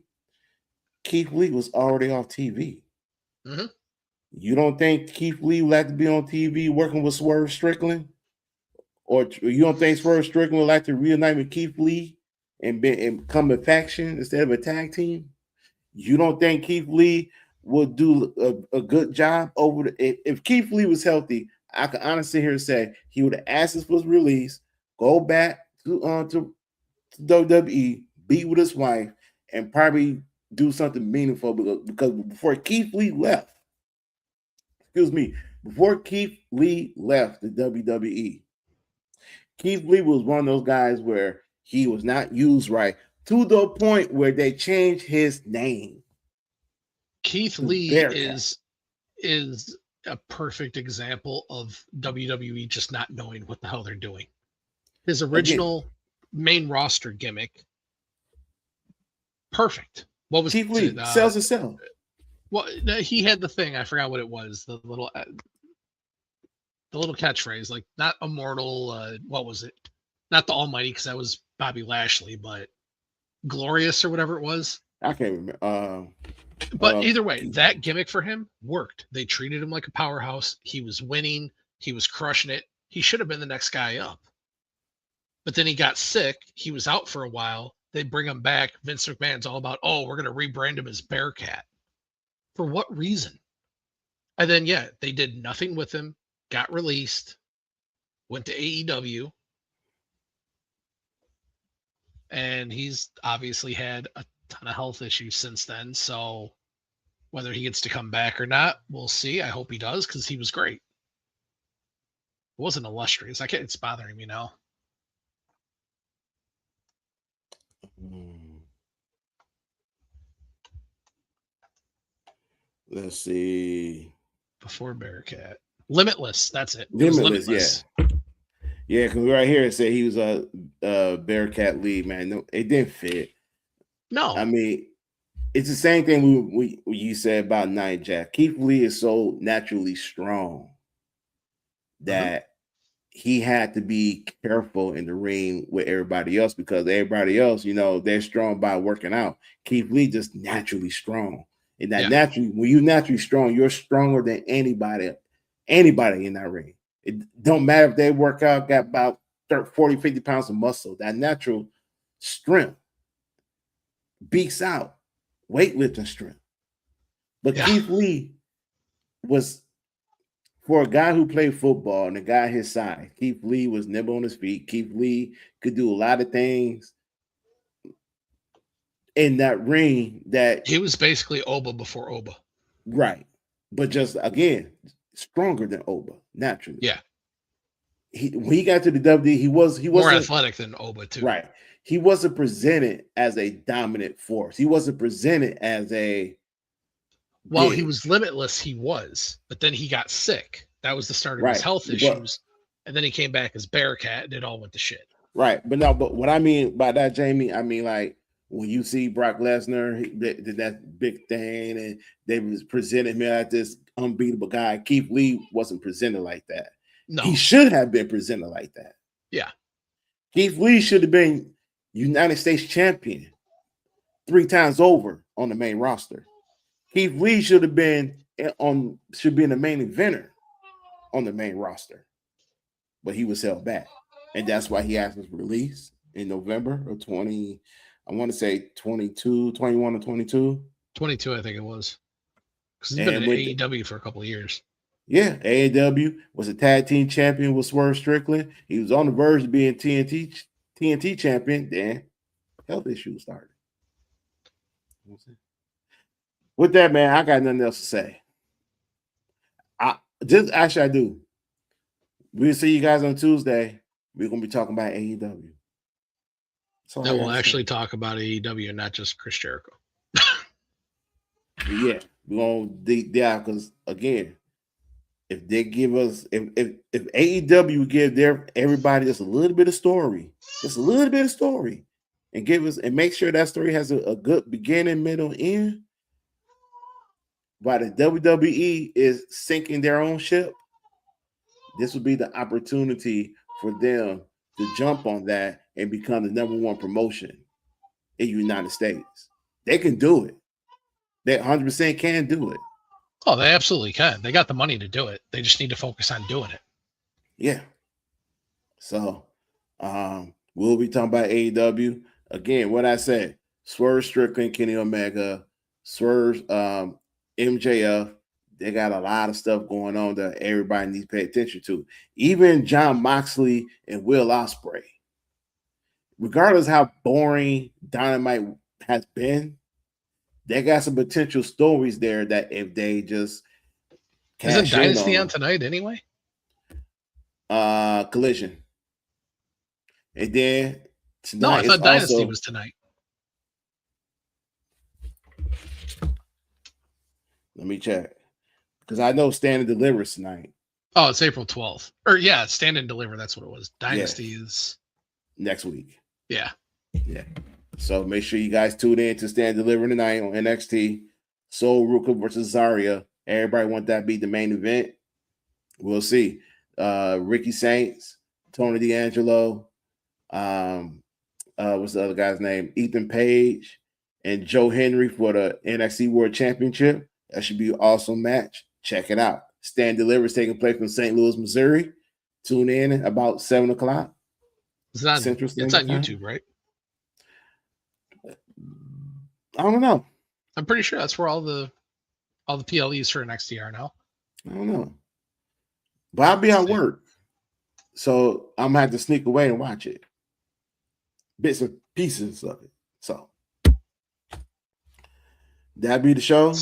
Speaker 2: Keith Lee was already off TV.
Speaker 1: Mm-hmm.
Speaker 2: You don't think Keith Lee would like to be on TV working with Swerve Strickland? Or you don't think Swerve Strickland would like to reunite with Keith Lee and become a faction instead of a tag team? You don't think Keith Lee would do a good job if Keith Lee was healthy? I can honestly here say he would have asked us for his release, go back to WWE, be with his wife, and probably do something meaningful because before Keith Lee left the WWE, Keith Lee was one of those guys where he was not used right to the point where they changed his name.
Speaker 1: Keith Lee is a perfect example of WWE just not knowing what the hell they're doing. His original main roster gimmick, perfect. What was
Speaker 2: Keith Lee? Sells himself.
Speaker 1: Well, he had the thing. I forgot what it was. The little catchphrase, like not immortal. What was it? Not the Almighty, because that was Bobby Lashley, but glorious or whatever it was.
Speaker 2: I can't remember.
Speaker 1: But either way, that gimmick for him worked. They treated him like a powerhouse. He was winning. He was crushing it. He should have been the next guy up. But then he got sick. He was out for a while. They bring him back. Vince McMahon's all about, we're going to rebrand him as Bearcat. For what reason? And then, they did nothing with him, got released. went to AEW, and he's obviously had a ton of health issues since then. So whether he gets to come back or not, we'll see. I hope he does because he was great. It wasn't illustrious. It's bothering me now.
Speaker 2: Let's see.
Speaker 1: Before Bearcat. Limitless. That's it.
Speaker 2: Limitless. Yeah, because right here it said he was a Bearcat lead, man. No, it didn't fit.
Speaker 1: No.
Speaker 2: I mean, it's the same thing we you said about Nia Jax. Keith Lee is so naturally strong that he had to be careful in the ring with everybody else because everybody else, they're strong by working out. Keith Lee just naturally strong. And that naturally, when you're naturally strong, you're stronger than anybody in that ring. It don't matter if they work out, got about 30, 40, 50 pounds of muscle. That natural strength beats out weightlifting strength. But Keith Lee was, for a guy who played football and a guy his size, Keith Lee was nimble on his feet. Keith Lee could do a lot of things in that ring that
Speaker 1: he was basically Oba before Oba.
Speaker 2: Right. But just, again, stronger than Oba, naturally.
Speaker 1: Yeah.
Speaker 2: When he got to the WWE, he was
Speaker 1: more athletic than Oba, too.
Speaker 2: Right. He wasn't presented as a dominant force. He wasn't presented as a...
Speaker 1: Well, he was limitless, he was. But then he got sick. That was the start of his health issues. And then he came back as Bearcat, and it all went to shit.
Speaker 2: Right. But what I mean by that, Jamie, I mean, like, when you see Brock Lesnar, he did that big thing, and they was presenting him as this unbeatable guy. Keith Lee wasn't presented like that.
Speaker 1: No.
Speaker 2: He should have been presented like that.
Speaker 1: Yeah.
Speaker 2: Keith Lee should have been United States champion 3 times over on the main roster. Keith Lee should be in the main eventer on the main roster. But he was held back. And that's why he asked his release in November of 20. I want to say 21 or 22.
Speaker 1: 22, I think it was. Because he's been in AEW for a couple of years.
Speaker 2: Yeah, AEW was a tag team champion with Swerve Strickland. He was on the verge of being TNT champion. Then health issues started. With that, man, I got nothing else to say. I do. We'll see you guys on Tuesday. We're going to be talking about AEW.
Speaker 1: That will actually talk about AEW and not just Chris Jericho.
Speaker 2: Yeah, we're going to because, again, if they give us, if AEW give everybody just a little bit of story, and give us, and make sure that story has a good beginning, middle, end, while the WWE is sinking their own ship, this would be the opportunity for them to jump on that and become the number one promotion in the United States. They can do it. They 100% can do it.
Speaker 1: Oh, they absolutely can. They got the money to do it. They just need to focus on doing it.
Speaker 2: Yeah. So we'll be talking about AEW. Again, what I said, Swerve Strickland, Kenny Omega, Swerve MJF, they got a lot of stuff going on that everybody needs to pay attention to. Even Jon Moxley and Will Ospreay. Regardless how boring Dynamite has been, they got some potential stories there that if they just
Speaker 1: isn't Dynasty on tonight anyway?
Speaker 2: Collision. And then
Speaker 1: tonight, no, I thought Dynasty was tonight.
Speaker 2: Let me check. Because I know Stand and Deliver is tonight.
Speaker 1: Oh, it's April 12th. Or yeah, Stand and Deliver, that's what it was. Dynasty is
Speaker 2: next week.
Speaker 1: Yeah.
Speaker 2: Yeah. So make sure you guys tune in to Stand and Deliver tonight on NXT. Sol Ruka versus Zarya. Everybody want that to be the main event. We'll see. Ricky Saints, Tony D'Angelo, what's the other guy's name? Ethan Page and Joe Henry for the NXT World Championship. That should be an awesome match. Check it out. Stand Deliver is taking place from St. Louis, Missouri. Tune in at about 7 o'clock.
Speaker 1: It's on YouTube, right?
Speaker 2: I don't know.
Speaker 1: I'm pretty sure that's where all the PLEs for NXT are now.
Speaker 2: I don't know. But I'll be at work. So I'm gonna have to sneak away and watch it. Bits and pieces of it. So that be the show.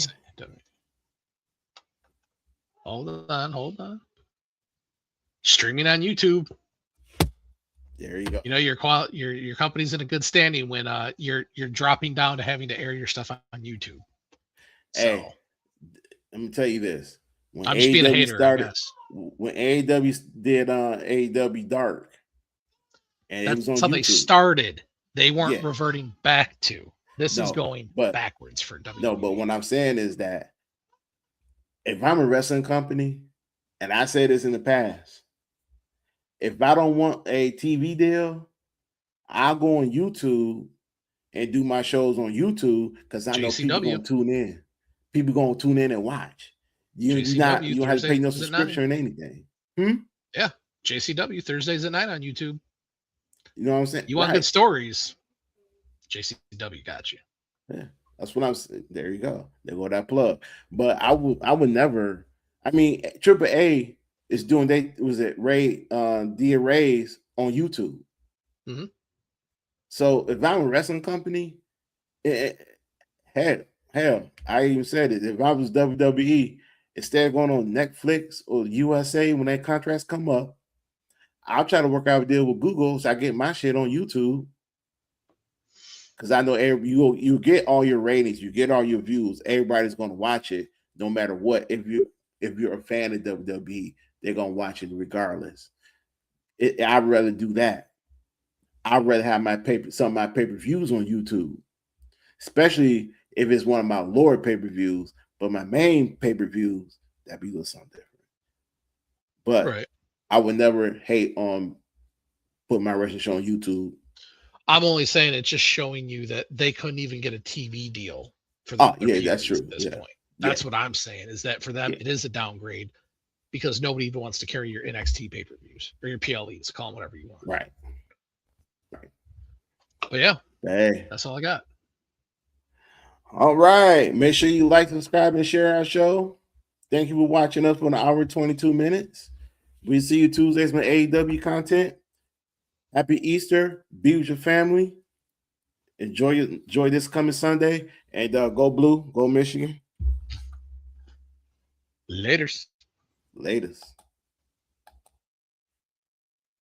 Speaker 1: Hold on. Streaming on YouTube.
Speaker 2: There you go.
Speaker 1: You know your company's in a good standing when you're dropping down to having to air your stuff on YouTube.
Speaker 2: Hey, let me tell you this. When
Speaker 1: I'm just being a hater,
Speaker 2: started,
Speaker 1: I guess.
Speaker 2: when AEW did AEW Dark, and
Speaker 1: That's
Speaker 2: it was on
Speaker 1: how
Speaker 2: YouTube.
Speaker 1: They started. They weren't reverting back to. This is going backwards for WWE.
Speaker 2: No, but what I'm saying is that if I'm a wrestling company, and I say this in the past, if I don't want a TV deal, I'll go on YouTube and do my shows on YouTube because I know people gonna tune in. People gonna tune in and watch. You don't have to pay no subscription or anything.
Speaker 1: Yeah, JCW Thursdays at 9 on YouTube.
Speaker 2: You know what I'm saying?
Speaker 1: You want good stories? JCW got you.
Speaker 2: Yeah, that's what I'm saying. There you go. There go that plug. But I would never. I mean, AAA is doing. Dia Ray's on YouTube.
Speaker 1: Mm-hmm.
Speaker 2: So if I'm a wrestling company, hell, I even said it. If I was WWE, instead of going on Netflix or USA when that contracts come up, I'll try to work out a deal with Google so I get my shit on YouTube. Because I know you get all your ratings, you get all your views. Everybody's going to watch it, no matter what. If you're a fan of WWE, they're going to watch it regardless. I'd rather do that. I'd rather have some of my pay-per-views on YouTube, especially if it's one of my lower pay-per-views. But my main pay-per-views, that'd be a little something different. But I would never hate on putting my wrestling show on YouTube.
Speaker 1: I'm only saying it's just showing you that they couldn't even get a TV deal for
Speaker 2: that's true.
Speaker 1: At this point. That's what I'm saying, is that for them it is a downgrade because nobody even wants to carry your NXT pay-per-views or your PLEs, call them whatever you want.
Speaker 2: Right.
Speaker 1: But yeah, that's all I got.
Speaker 2: All right. Make sure you like, subscribe, and share our show. Thank you for watching us for an hour and 22 minutes. We see you Tuesdays with AEW content. Happy Easter. Be with your family. Enjoy this coming Sunday. And go Blue. Go Michigan.
Speaker 1: Laters.